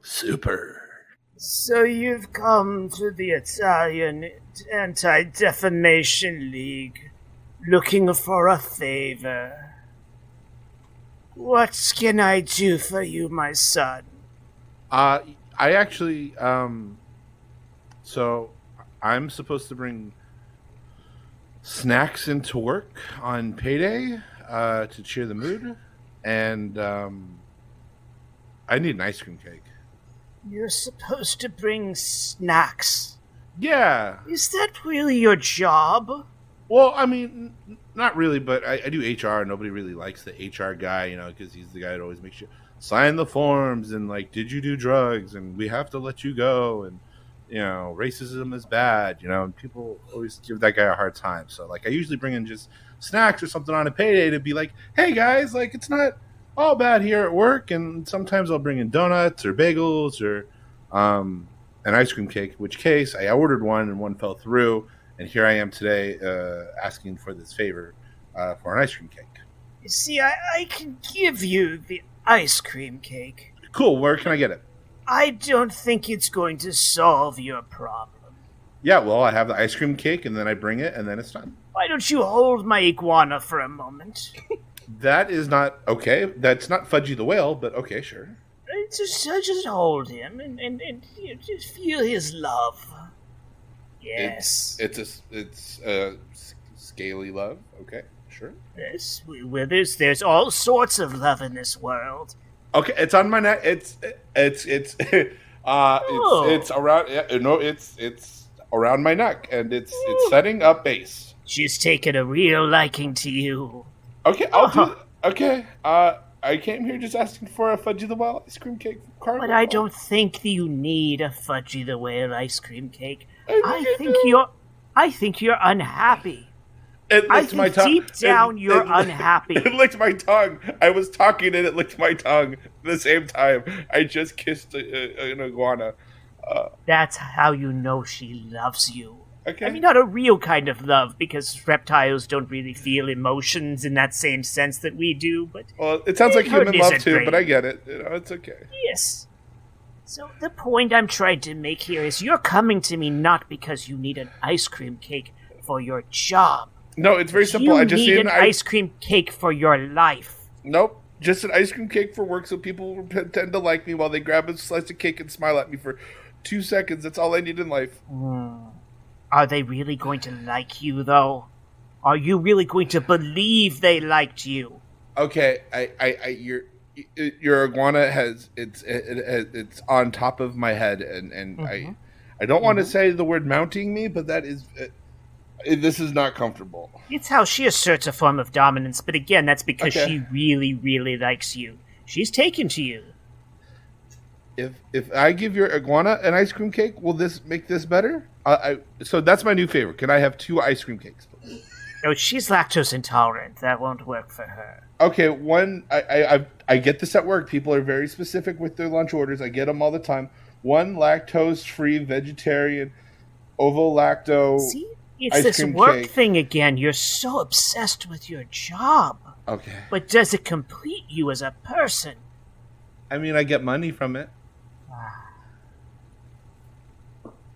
Super. So you've come to the Italian Anti-Defamation League looking for a favor. What can I do for you, my son? I actually, so I'm supposed to bring snacks into work on payday to cheer the mood, and I need an ice cream cake. You're supposed to bring snacks? Yeah. Is that really your job? Well, I mean, not really, but I do HR. Nobody really likes the HR guy, because he's the guy that always makes you sign the forms and, like, did you do drugs? And we have to let you go. And, racism is bad, and people always give that guy a hard time. So, like, I usually bring in just snacks or something on a payday to be like, hey, guys, like, it's not all bad here at work. And sometimes I'll bring in donuts or bagels or an ice cream cake, which case I ordered one and one fell through. And here I am today asking for this favor for an ice cream cake. You see, I can give you the ice cream cake. Cool. Where can I get it? I don't think it's going to solve your problem. Yeah, well, I have the ice cream cake, and then I bring it, and then it's done. Why don't you hold my iguana for a moment? That is not okay. That's not Fudgy the Whale, but okay, sure. Just hold him and just feel his love. Yes. It's a scaly love. Okay, sure. Yes, there's all sorts of love in this world. Okay, it's on my neck. It's around. Yeah, no, it's around my neck, and it's setting up base. She's taken a real liking to you. Okay, I'll do. Okay, I came here just asking for a Fudgy the Whale ice cream cake. But I don't think you need a Fudgy the Whale ice cream cake. I think you're unhappy. It licked my tongue. Deep down, you're unhappy. It licked my tongue. I was talking and it licked my tongue at the same time. I just kissed an iguana. That's how you know she loves you. Okay. I mean, not a real kind of love, because reptiles don't really feel emotions in that same sense that we do. But well, it sounds like human love too, but I get it. It's okay. Yes. So the point I'm trying to make here is you're coming to me not because you need an ice cream cake for your job. No, it's very simple. I just need an ice cream cake for your life. Nope. Just an ice cream cake for work so people tend to like me while they grab a slice of cake and smile at me for 2 seconds. That's all I need in life. Are they really going to like you, though? Are you really going to believe they liked you? Okay, your iguana has it's on top of my head, and I don't want to say the word mounting me, but that is this is not comfortable. It's how she asserts a form of dominance, but again, that's because she really, really likes you. She's taken to you. If I give your iguana an ice cream cake, will this make this better? So that's my new favor. Can I have 2 ice cream cakes? No, she's lactose intolerant. That won't work for her. Okay, one. I get this at work. People are very specific with their lunch orders. I get them all the time. 1 lactose-free vegetarian ovo-lacto. See, it's this work thing again. You're so obsessed with your job. Okay. But does it complete you as a person? I mean, I get money from it.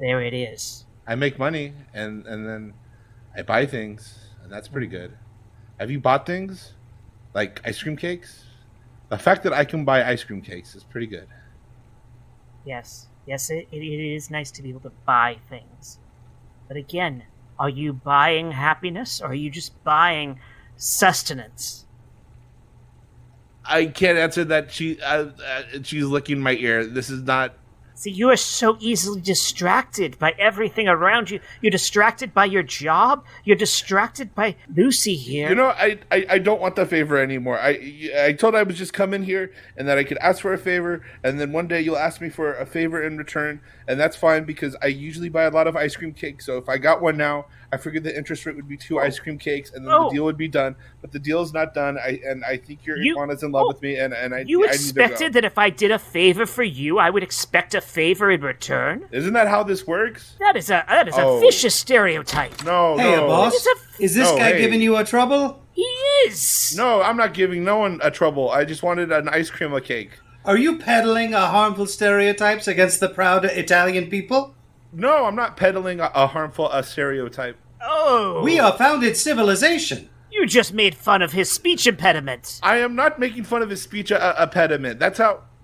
There it is. I make money, and then I buy things, and that's pretty good. Have you bought things? Like ice cream cakes? The fact that I can buy ice cream cakes is pretty good. Yes, it is nice to be able to buy things. But again, are you buying happiness, or are you just buying sustenance? I can't answer that. She's licking my ear. This is not See, you are so easily distracted by everything around you. You're distracted by your job. You're distracted by Lucy here. You know, I don't want the favor anymore. I told I would just come in here and that I could ask for a favor, and then one day you'll ask me for a favor in return, and that's fine because I usually buy a lot of ice cream cakes. So if I got one now, I figured the interest rate would be 2 ice cream cakes, and then the deal would be done. But the deal is not done. I think your iguana's in love with me, and I expected that if I did a favor for you, I would expect a favor in return? Isn't that how this works? That is a vicious stereotype. No, hey, boss. Is this guy giving you a trouble? He is. No, I'm not giving no one a trouble. I just wanted an ice cream a cake. Are you peddling harmful stereotypes against the proud Italian people? No, I'm not peddling a harmful stereotype. Oh. We are founded civilization. You just made fun of his speech impediment. I am not making fun of his speech impediment.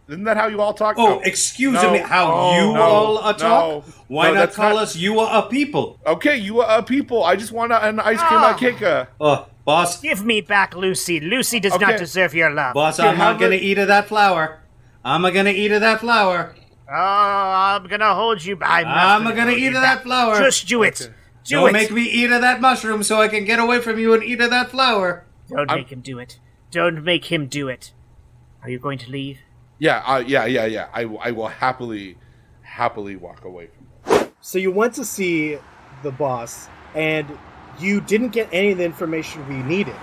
Isn't that how you all talk? Oh, excuse me, how you all talk? Why not call us you are a people? Okay, you are a people. I just want an ice cream cake. Oh, boss. Give me back Lucy. Lucy does not deserve your love. Boss, I'm not going to eat of that flour. I'm going to eat of that flour. Oh, I'm going to hold you by. I'm going to eat of that flour. Just do it. Okay. Don't make me eat of that mushroom so I can get away from you and eat of that flour. Don't make him do it. Don't make him do it. Are you going to leave? Yeah. I will happily walk away from it. So you went to see the boss, and you didn't get any of the information we needed.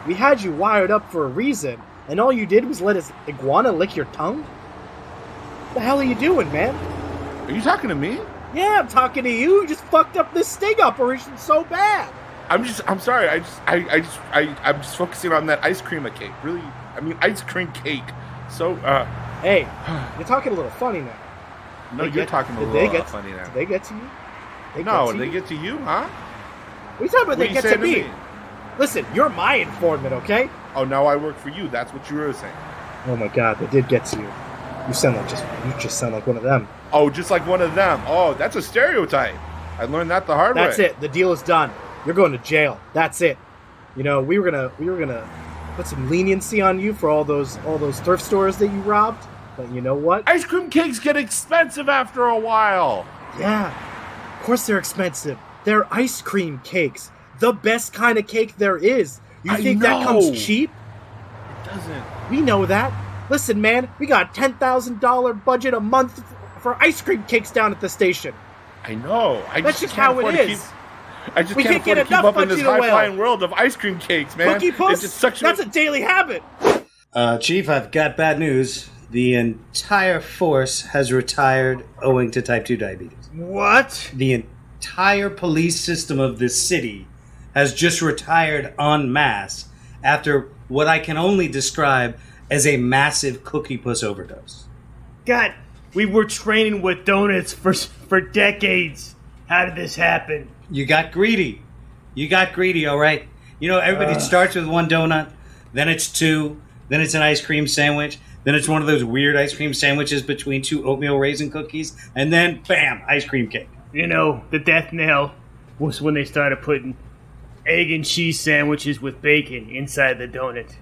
We had you wired up for a reason, and all you did was let his iguana lick your tongue? What the hell are you doing, man? Are you talking to me? Yeah, I'm talking to you. You just fucked up this sting operation so bad. I'm sorry. I'm just focusing on that ice cream cake. Really, I mean ice cream cake. So, hey, you're talking a little funny now. No, you're talking a little funny now. Did they get to you? They get to you, huh? What are you talking about? They get to me. Listen, you're my informant, okay? Oh, now I work for you. That's what you were saying. Oh my God, they did get to you. You just sound like one of them. Oh, just like one of them. Oh, that's a stereotype. I learned that the hard way. That's it. The deal is done. You're going to jail. That's it. You know, we were gonna put some leniency on you for all those thrift stores that you robbed. But you know what? Ice cream cakes get expensive after a while. Yeah, of course they're expensive. They're ice cream cakes, the best kind of cake there is. You think that comes cheap? It doesn't. We know that. Listen, man, we got $10,000 budget a month for ice cream cakes down at the station. I know. That's just how it is. I just can't afford to keep up in this high-flying world of ice cream cakes, man. Cookie Puss, that's a daily habit. Chief, I've got bad news. The entire force has retired owing to type 2 diabetes. What? The entire police system of this city has just retired en masse after what I can only describe as a massive Cookie Puss overdose. God, we were training with donuts for decades. How did this happen? You got greedy. All right? You know, everybody starts with one donut, then it's 2, then it's an ice cream sandwich, then it's one of those weird ice cream sandwiches between 2 oatmeal raisin cookies, and then, bam, ice cream cake. You know, the death knell was when they started putting egg and cheese sandwiches with bacon inside the donut.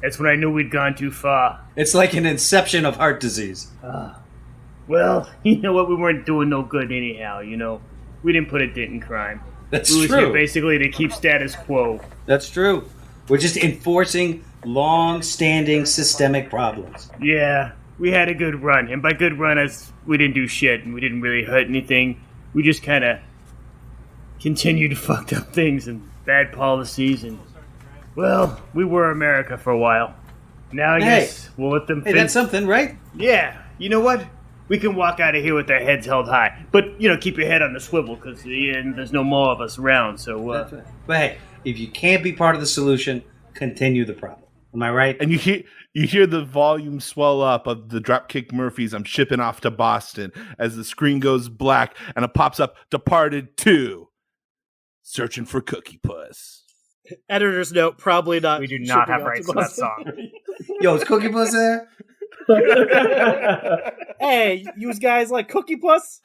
That's when I knew we'd gone too far. It's like an inception of heart disease. Well, you know what? We weren't doing no good anyhow, you know. We didn't put a dent in crime. That's true. We true. Here basically to keep status quo. That's true. We're just enforcing long-standing systemic problems. Yeah, we had a good run. And by good run, we didn't do shit and we didn't really hurt anything. We just kind of continued fucked up things and bad policies and... Well, we were America for a while. Now I guess we'll let them think... Hey, that's something, right? Yeah. You know what? We can walk out of here with our heads held high. But, you know, keep your head on the swivel, because there's no more of us around, so... Right. But hey, if you can't be part of the solution, continue the problem. Am I right? And you hear the volume swell up of the Dropkick Murphys I'm shipping off to Boston as the screen goes black and it pops up Departed 2. Searching for Cookie Puss. Editor's note, probably not. We do not have rights to that song. Yo, is Cookie Puss there? Hey, you guys like Cookie Puss?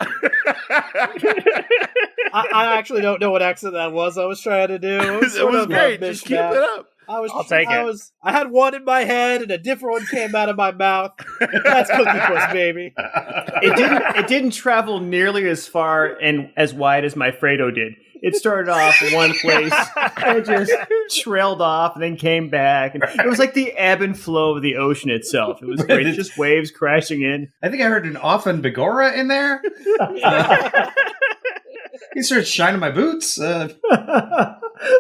I actually don't know what accent that was I was trying to do. It was great. Just keep it up. I'll take it. I had one in my head and a different one came out of my mouth. That's Cookie Puss, baby. It didn't travel nearly as far and as wide as my Fredo did. It started off one place and it just trailed off and then came back. And it was like the ebb and flow of the ocean itself. It was great. Just waves crashing in. I think I heard an Offen Begora in there. He started shining my boots.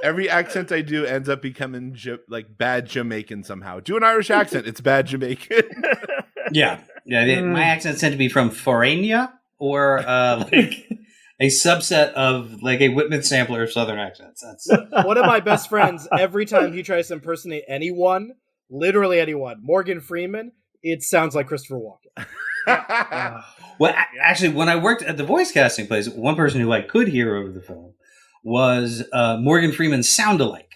Every accent I do ends up becoming like bad Jamaican somehow. Do an Irish accent, it's bad Jamaican. Yeah. My accents tend to be from Forania or like a subset of like a Whitman sampler of Southern accents. That's one of my best friends. Every time he tries to impersonate anyone, literally anyone, Morgan Freeman, it sounds like Christopher Walken. Well, actually, when I worked at the voice casting place, one person who I could hear over the phone was Morgan Freeman's sound-alike,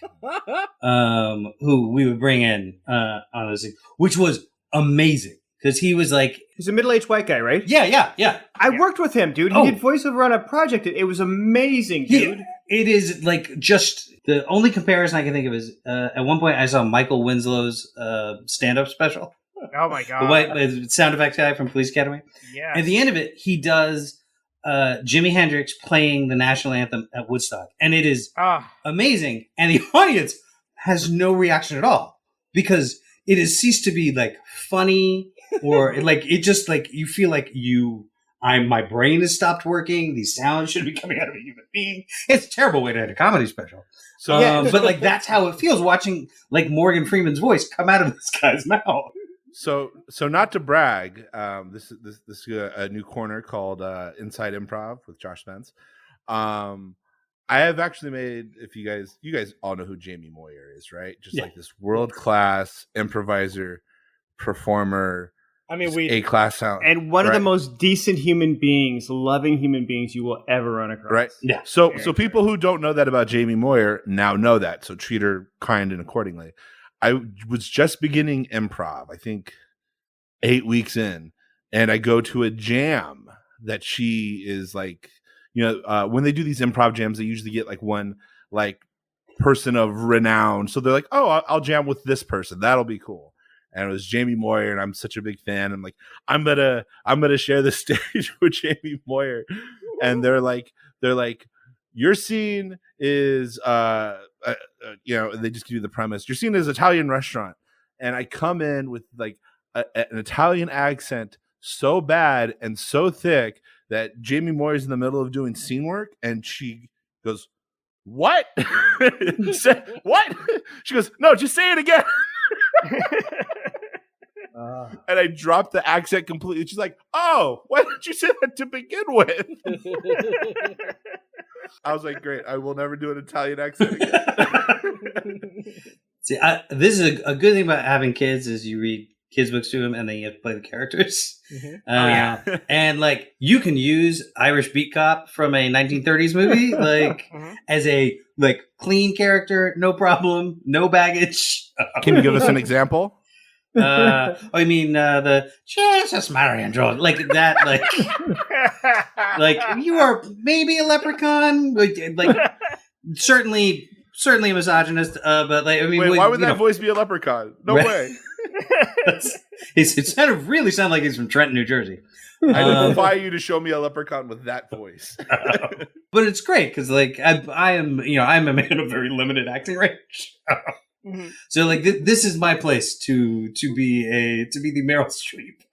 who we would bring in on this, which was amazing because he was like, he's a middle-aged white guy, right? Yeah. I worked with him, dude. He did voiceover on a project. It was amazing, dude. It is like just the only comparison I can think of is at one point I saw Michael Winslow's stand-up special. Oh my god! The white sound effects guy from Police Academy. Yeah. At the end of it, he does Jimi Hendrix playing the national anthem at Woodstock, and it is amazing. And the audience has no reaction at all because it has ceased to be like funny or like it just like you feel like my brain has stopped working. These sounds should be coming out of a human being. It's a terrible way to end a comedy special. So, but like that's how it feels watching like Morgan Freeman's voice come out of this guy's mouth. So not to brag, this is a new corner called Inside Improv with Josh Spence. I have actually made, if you guys all know who Jamie Moyer is, right? Just like this world-class improviser, performer. I mean, A-class sound. And one of the most decent human beings, loving human beings you will ever run across. Right? Yeah. So people who don't know that about Jamie Moyer now know that. So treat her kind and accordingly. I was just beginning improv, I think 8 weeks in, and I go to a jam that she is like, when they do these improv jams, they usually get like one like person of renown. So they're like, oh, I'll jam with this person. That'll be cool. And it was Jamie Moyer, and I'm such a big fan. I'm like, I'm gonna share the stage with Jamie Moyer, and they're like, your scene is, they just give you the premise. Your scene is Italian restaurant, and I come in with like an Italian accent so bad and so thick that Jamie Moyer's in the middle of doing scene work, and she goes, "What? What?" She goes, "No, just say it again." And I dropped the accent completely. She's like, "Oh, why didn't you say that to begin with?" I was like, "Great, I will never do an Italian accent again." See, this is a good thing about having kids is you read kids books to them and then you have to play the characters. Mm-hmm. And like you can use Irish Beat Cop from a 1930s movie like as a like clean character, no problem, no baggage. Can you give us an example? I mean the Jesus Mary and George, like that, like you are maybe a leaprecon, like certainly a misogynist, but like I mean, wait, why would that voice be a leprechaun? No way. It really sounded like he's from Trenton, New Jersey. I defy you to show me a leprechaun with that voice. But it's great because like I'm a man of very limited acting range. So like this is my place to be the Meryl Streep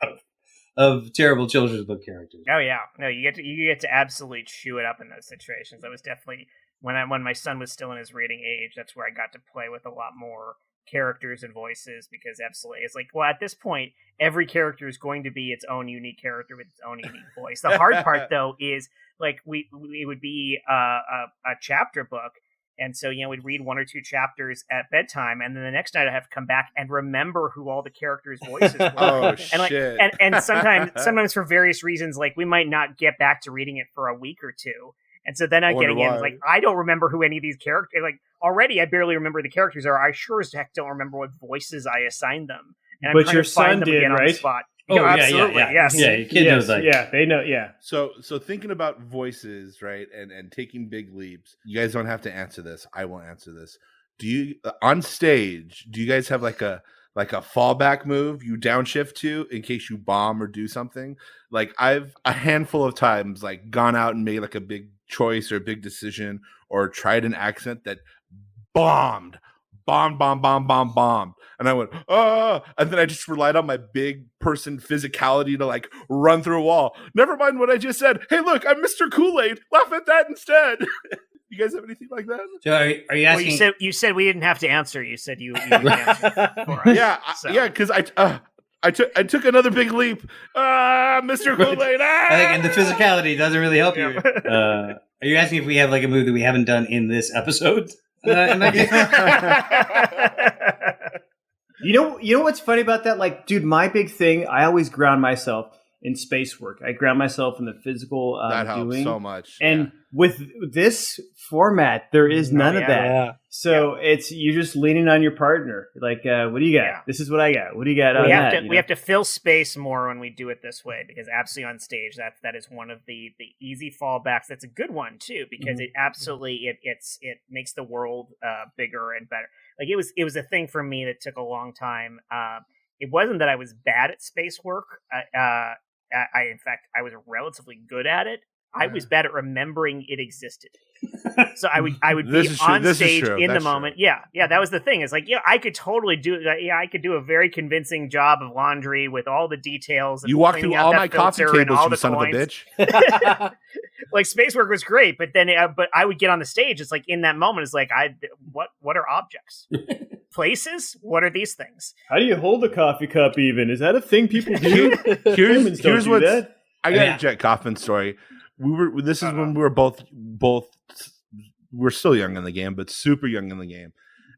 of terrible children's book characters. Oh yeah, no, you get to absolutely chew it up in those situations. That was definitely when my son was still in his reading age. That's where I got to play with a lot more characters and voices because absolutely, it's like, well, at this point, every character is going to be its own unique character with its own unique voice. The hard part though is like it would be a chapter book. And so, we'd read 1 or 2 chapters at bedtime, and then the next night I have to come back and remember who all the characters' voices were. Oh, and like, shit. And sometimes for various reasons, like we might not get back to reading it for a week or two. And so then I'm getting in, like, I don't remember who any of these characters, like, already I barely remember the characters are. I sure as heck don't remember what voices I assigned them. And I'm trying to find them again on the spot. Oh, absolutely, yes. Yeah, your kid knows like... Yeah, they know, yeah. So thinking about voices, right, and taking big leaps, you guys don't have to answer this. I will answer this. do you on stage? Do you guys have like a fallback move you downshift to in case you bomb or do something? Like I've a handful of times like gone out and made like a big choice or a big decision or tried an accent that bombed. And I went, and then I just relied on my big person physicality to like run through a wall. Never mind what I just said. Hey, look, I'm Mr. Kool-Aid. Laugh at that instead. You guys have anything like that? So are you asking? Well, you said we didn't have to answer. You said you answered for us. Yeah, because I took another big leap. Mr. Kool-Aid. And the physicality doesn't really help you. Are you asking if we have like a move that we haven't done in this episode? You know what's funny about that? Like, dude, my big thing, I always ground myself in space work. I ground myself in the physical that helps doing. so much. And with this format, there is none of that. Yeah. So it's you're just leaning on your partner. Like, what do you got? Yeah. This is what I got. What do you got on we have that? to we have to fill space more when we do it this way, because absolutely on stage that is one of the easy fallbacks. That's a good one too, because it absolutely it makes the world bigger and better. Like it was a thing for me that took a long time. It wasn't that I was bad at space work. In fact, I was relatively good at it. I was bad at remembering it existed. So I would be on stage in the moment. True. Yeah, that was the thing. It's like, I could totally do. I could do a very convincing job of laundry with all the details. You walk through all my coffee tables, you son of a bitch. Like space work was great, but then but I would get on the stage. It's like in that moment, it's like what are objects? Places? What are these things? How do you hold a coffee cup? Even is that a thing people do? Here's what I got a Jett Kaufman story. This is when we were both we're still young in the game, but super young in the game.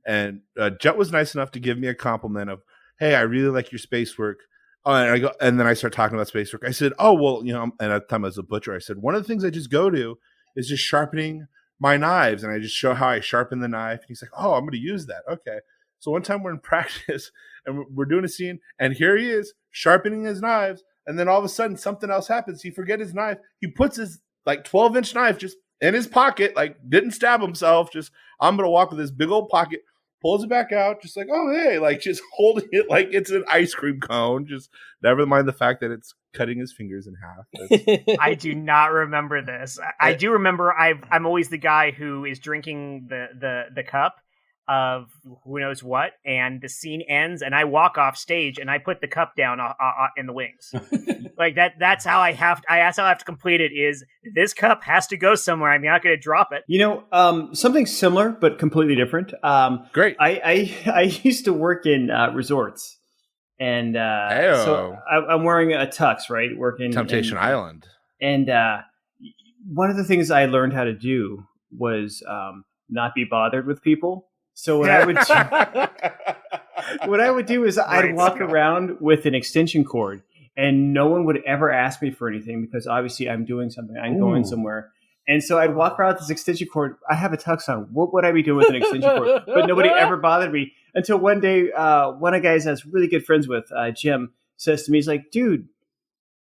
And Jett was nice enough to give me a compliment of, "Hey, I really like your space work." And then I start talking about space work. I said, "Oh, well, and at the time I was a butcher. I said, one of the things I just go to is just sharpening my knives, and I just show how I sharpen the knife." And he's like, "Oh, I'm going to use that." Okay. So one time we're in practice and we're doing a scene, and here he is sharpening his knives. And then all of a sudden something else happens. He forgets his knife. He puts his like 12-inch knife just in his pocket, like didn't stab himself. Just, I'm going to walk with this big old pocket, pulls it back out, just like, oh, hey, like just holding it like it's an ice cream cone. Just never mind the fact that it's cutting his fingers in half. I do not remember this. I do remember I'm always the guy who is drinking the cup of who knows what, and the scene ends and I walk off stage and I put the cup down in the wings. Like that's how I have to complete it. Is this cup has to go somewhere. I'm not going to drop it. Something similar but completely different. Great. I used to work in resorts, and so I'm wearing a tux, right? Working Temptation Island. And one of the things I learned how to do was not be bothered with people. So what I would do is I'd walk around with an extension cord, and no one would ever ask me for anything because obviously I'm doing something. I'm going somewhere. And so I'd walk around with this extension cord. I have a tux on. What would I be doing with an extension cord? But nobody ever bothered me until one day, one of the guys I was really good friends with, Jim, says to me, he's like, "Dude,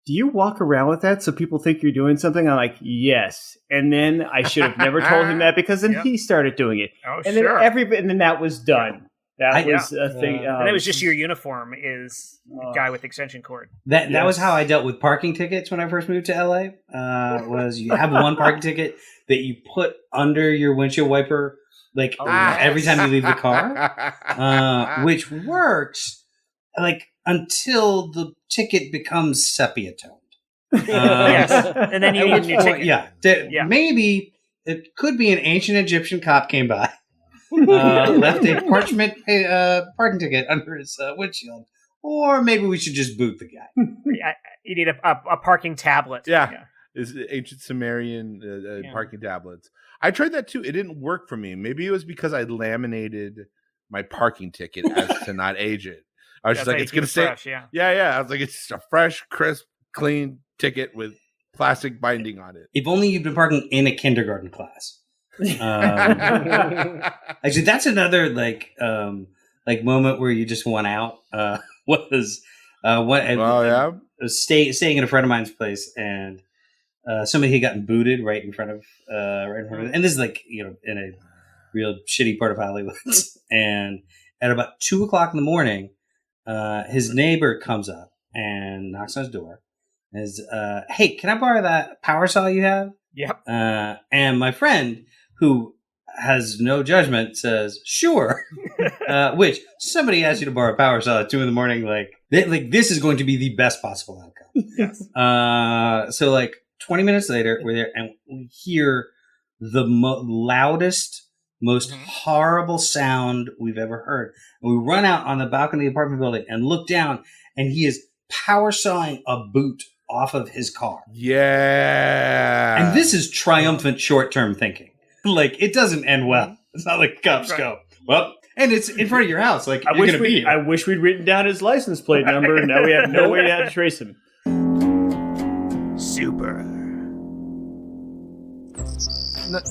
do you walk around with that so people think you're doing something?" I'm like, "Yes." And then I should have never told him that because then he started doing it. Oh, and sure. then that was done. That was a thing. And it was just your uniform is the guy with extension cord. That was how I dealt with parking tickets when I first moved to LA. Was you have one parking ticket that you put under your windshield wiper, like every time you leave the car, which works like until the ticket becomes sepia toned. Yes, and then you need a new ticket. Maybe it could be an ancient Egyptian cop came by, left a parchment parking ticket under his windshield, or maybe we should just boot the guy. You need a parking tablet. Yeah. Is ancient Sumerian parking tablets. I tried that too. It didn't work for me. Maybe it was because I laminated my parking ticket as to not age it. I was just like, it's going to stay fresh. Yeah. I was like, it's just a fresh, crisp, clean ticket with plastic binding on it. If only you'd been parking in a kindergarten class. Actually, that's another like moment where you just won out. Was staying at a friend of mine's place, and somebody had gotten booted right in front of, and this is like in a real shitty part of Hollywood. And at about 2:00 in the morning, his neighbor comes up and knocks on his door. And says, hey, can I borrow that power saw you have? Yep. And my friend, who has no judgment, says, sure. Which, somebody asks you to borrow a power saw at 2 in the morning, like this is going to be the best possible outcome. Yes. So like 20 minutes later, we're there and we hear the loudest, most horrible sound we've ever heard. And we run out on the balcony of the apartment building and look down, and he is power sawing a boot off of his car. Yeah. And this is triumphant short-term thinking. Like, it doesn't end well. It's not like cops go, well, and it's in front of your house. Like, I wish we'd written down his license plate number, and now we have no way to trace him. Super.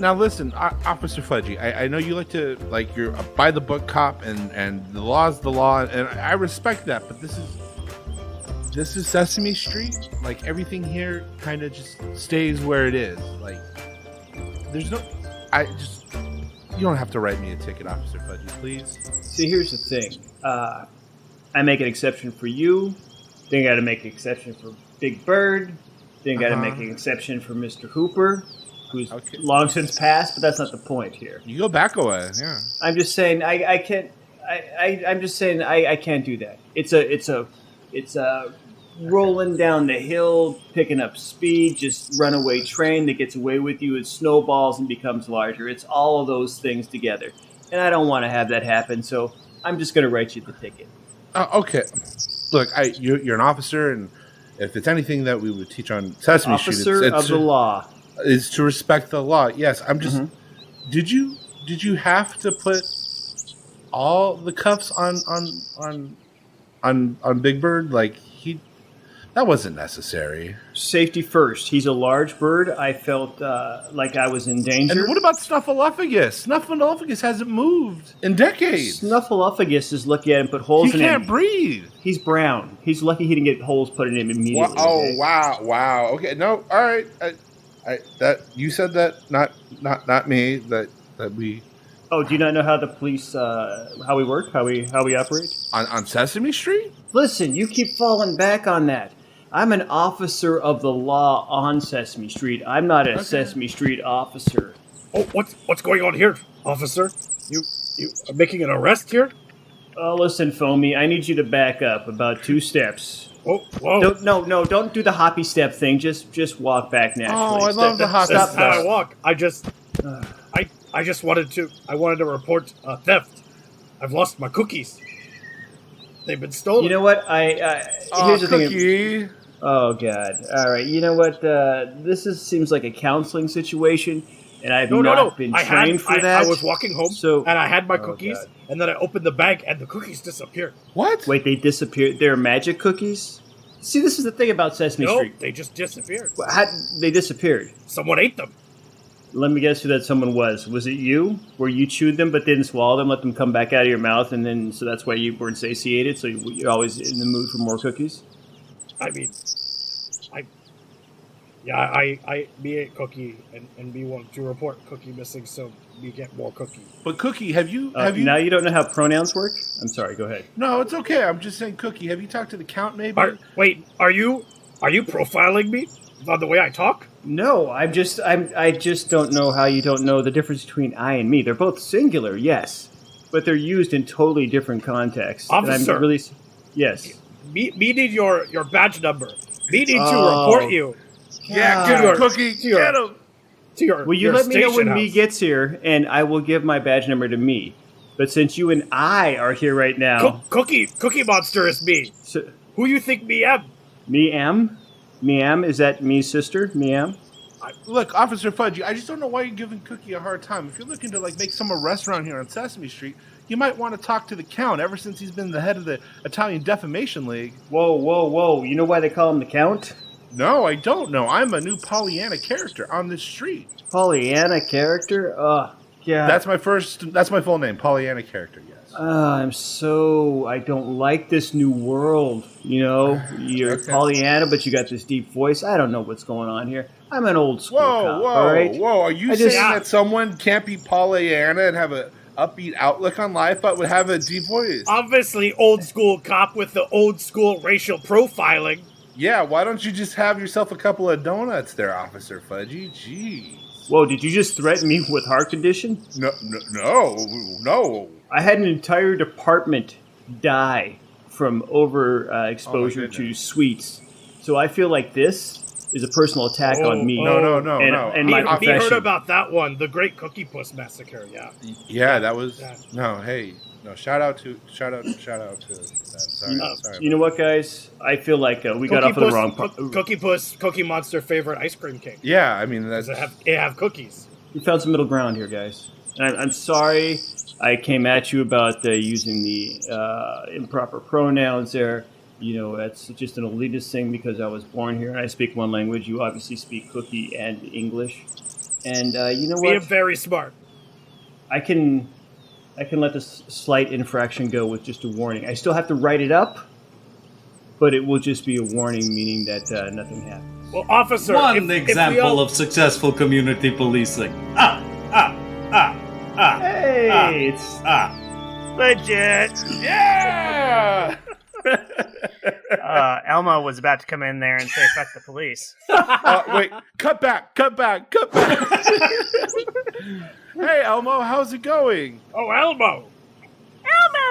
Now listen, Officer Fudgy, I know you like to, like, you're a by-the-book cop, and the law's the law, and I respect that, but this is Sesame Street. Like, everything here kind of just stays where it is. Like, there's no... You don't have to write me a ticket, Officer Fudgy, please. See, here's the thing. I make an exception for you. Then I got to make an exception for Big Bird. Then I got to make an exception for Mr. Hooper, who's long since passed, but that's not the point here. You go back away, yeah. I'm just saying I can't. I'm just saying I can't do that. It's a rolling down the hill, picking up speed, just runaway train that gets away with you. It snowballs and becomes larger. It's all of those things together. And I don't want to have that happen, so I'm just going to write you the ticket. Okay. Look, you're an officer, and if it's anything that we would teach on Sesame Street... Officer of the law. Is to respect the law. Yes, I'm just... Did you have to put all the cuffs on Big Bird? Like, that wasn't necessary. Safety first. He's a large bird. I felt like I was in danger. And what about Snuffleupagus? Snuffleupagus hasn't moved in decades. Snuffleupagus is lucky I didn't put holes in him. He can't breathe. He's brown. He's lucky he didn't get holes put in him immediately. Wow. Okay, no, all right. That you said that, not me. That we. Oh, do you not know how the police, how we work, how we operate on Sesame Street? Listen, you keep falling back on that. I'm an officer of the law on Sesame Street. I'm not a Sesame Street officer. Oh, what's going on here, officer? You are making an arrest here? Oh, listen, Foamy, I need you to back up about 2 steps. Oh, whoa! Don't do the hoppy step thing. Just walk back naturally. Oh, I love the hoppy step. That's how I walk. I wanted to report theft. I've lost my cookies. They've been stolen. You know what? Here's the thing. Oh God! All right. You know what? This seems like a counseling situation, and I've not been trained for that. I was walking home, and I had my cookies, and then I opened the bag, and the cookies disappeared. What? Wait, they disappeared? They're magic cookies? See, this is the thing about Sesame Street. No, they just disappeared. They disappeared? Someone ate them. Let me guess who that someone was. Was it you? Where you chewed them but didn't swallow them, let them come back out of your mouth, and then so that's why you weren't satiated, so you're always in the mood for more cookies? I mean, I me ate cookie and me want to report cookie missing, so we get more cookie. But Cookie, have you? Now you don't know how pronouns work? I'm sorry. Go ahead. No, it's okay. I'm just saying, Cookie. Have you talked to the count? Maybe. Are you profiling me on the way I talk? No, I just don't know how you don't know the difference between I and me. They're both singular, yes, but they're used in totally different contexts. Officer, yes. Me need your badge number. Me need to report you. Yeah, get him, Cookie. Get him. Will you let me know when me gets here, and I will give my badge number to me. But since you and I are here right now, Cookie Monster is me. So, who you think me am? Me am? Meam, is that me's sister? Meam? Look, Officer Fudgy, I just don't know why you're giving Cookie a hard time. If you're looking to make some arrests around here on Sesame Street, you might want to talk to the Count. Ever since he's been the head of the Italian Defamation League. Whoa! You know why they call him the Count? No, I don't know. I'm a new Pollyanna character on this street. Pollyanna character? Yeah. That's my full name, Pollyanna character, yes. I don't like this new world. You're Okay. Pollyanna, but you got this deep voice. I don't know what's going on here. I'm an old school cop, all right? Whoa. Are you saying that someone can't be Pollyanna and have a upbeat outlook on life, but would have a deep voice? Obviously, old school cop with the old school racial profiling. Yeah, why don't you just have yourself a couple of donuts there, Officer Fudgy? Jeez. Whoa, did you just threaten me with heart condition? No. I had an entire department die from overexposure to sweets. So I feel like this is a personal attack on me. No. And my profession. We heard about that one, the Great Cookie Puss Massacre, yeah. Yeah, that was... Yeah. No, hey... No, shout out to that. Sorry. You know what, guys? I feel like we got off of the wrong part. Cookie Puss, Cookie Monster favorite ice cream cake. Yeah, I mean that's. They have cookies. We found some middle ground here, guys. And I'm sorry I came at you about using the improper pronouns there. That's just an elitist thing because I was born here and I speak one language. You obviously speak Cookie and English. And you know what? Being very smart. I can let this slight infraction go with just a warning. I still have to write it up, but it will just be a warning, meaning that nothing happens. Well, officer, One example of successful community policing. Hey, it's legit. Yeah. Elmo was about to come in there and say, "Fuck the police." Wait, cut back. Hey, Elmo, how's it going? Oh, Elmo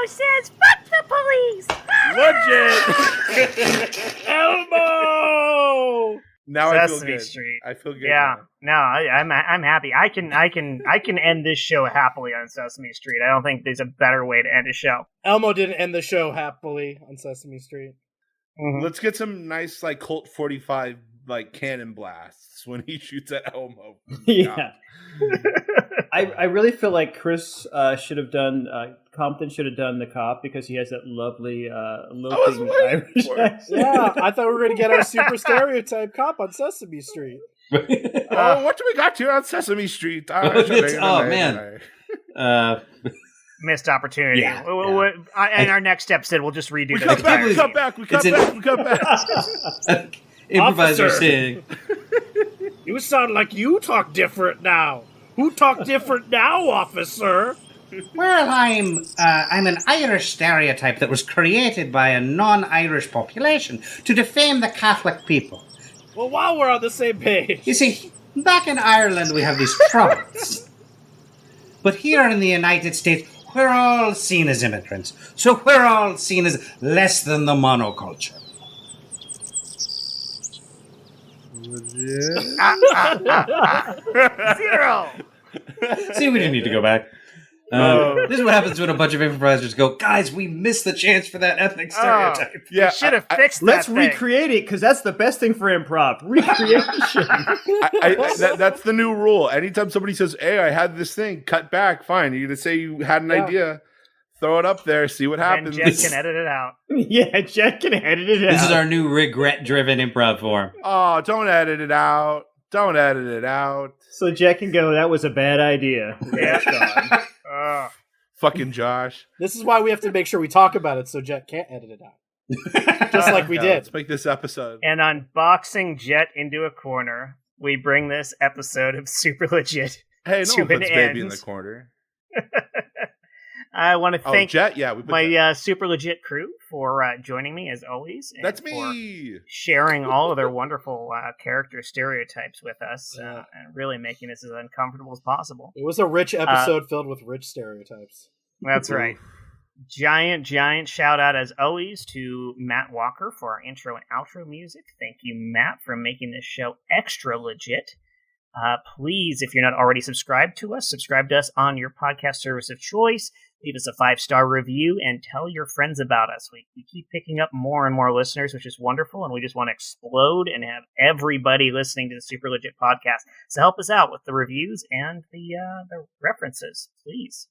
says, "Fuck the police." Legit. Elmo. Now Sesame I feel good. Street. I feel good. Yeah. Now. No, I'm happy. I can end this show happily on Sesame Street. I don't think there's a better way to end a show. Elmo didn't end the show happily on Sesame Street. Mm-hmm. Let's get some nice Colt 45 cannon blasts when he shoots at Elmo. Yeah. I really feel like Chris should have done Compton should have done the cop because he has that lovely lilting Irish accent. Yeah, I thought we were going to get our super stereotype cop on Sesame Street. What do we got here on Sesame Street? Man. Missed opportunity. Yeah. In our next episode, we'll just redo We cut back. Improviser saying, "You sound like you talk different now. Who talk different now, officer?" Well, I'm an Irish stereotype that was created by a non-Irish population to defame the Catholic people. Well, while we're on the same page... You see, back in Ireland we have these troubles. But here in the United States, we're all seen as immigrants. So we're all seen as less than the monoculture. Zero. see, we didn't need to go back. This is what happens when a bunch of improvisers go, guys, we missed the chance for that ethnic stereotype. Yeah, should have fixed that. Let's recreate it because that's the best thing for improv. Recreation. That's the new rule. Anytime somebody says, "Hey, I had this thing," cut back. Fine. You're gonna say you had an idea. Throw it up there. See what happens. And Jett can edit it out. Yeah, Jett can edit it out. This is our new regret-driven improv form. Oh, don't edit it out. So Jett can go, that was a bad idea. Yeah. Fucking Josh. This is why we have to make sure we talk about it so Jett can't edit it out. Just like we did. Let's make this episode. And on boxing Jett into a corner, we bring this episode of Super Legit Hey, no to one puts an baby end. in the corner. I want to thank Jett, yeah, we put my Super Legit crew for joining me as always. And That's me. Sharing all of their wonderful character stereotypes with us and really making this as uncomfortable as possible. It was a rich episode filled with rich stereotypes. That's right. Giant shout out as always to Matt Walker for our intro and outro music. Thank you, Matt, for making this show extra legit. Please, if you're not already subscribed to us, subscribe to us on your podcast service of choice. Leave us a 5-star review and tell your friends about us. We keep picking up more and more listeners, which is wonderful, and we just want to explode and have everybody listening to the Super Legit podcast. So help us out with the reviews and the references, please.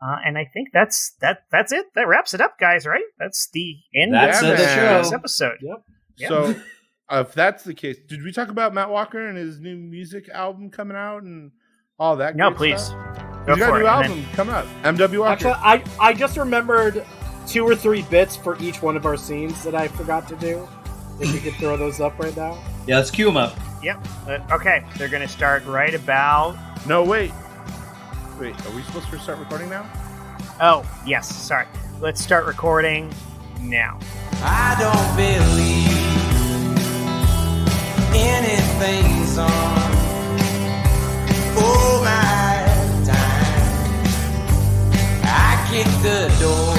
And I think that's it. That wraps it up, guys. Right? That's the end of this episode. Yep. So, if that's the case, did we talk about Matt Walker and his new music album coming out and all that? No, great please. Stuff? Go He's got for a new it, album coming up. M.W. Walker. Actually, I just remembered 2 or 3 bits for each one of our scenes that I forgot to do. If we could throw those up right now. Yeah, let's cue them up. Yep. Okay, they're going to start right about... No, wait. Wait, are we supposed to start recording now? Oh, yes, sorry. Let's start recording now. I don't believe anything's on. Oh my time, I kicked the door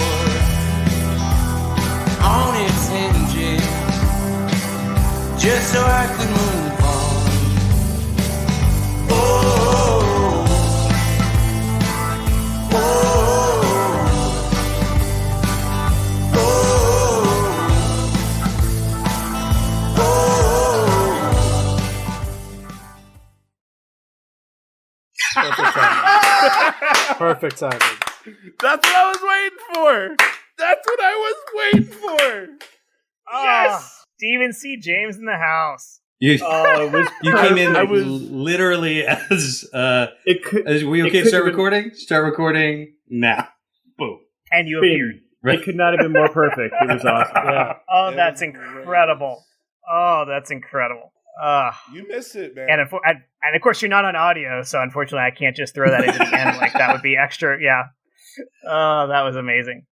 on its hinges just so I could move on. Oh, oh, Perfect timing. That's what I was waiting for. That's what I was waiting for. Yes! Stephen C. James in the house. You, Oh, it was. you came in I was- literally as It could. as we it okay to couldn't start have been- recording? Start recording now. Boom. And you Bing. appeared. Right. It could not have been more perfect. It was awesome. Yeah. Oh, It that's was incredible. Oh, that's incredible. You missed it, man. And of course, you're not on audio, so unfortunately, I can't just throw that into the end. Like, that would be extra. Yeah. Oh, that was amazing.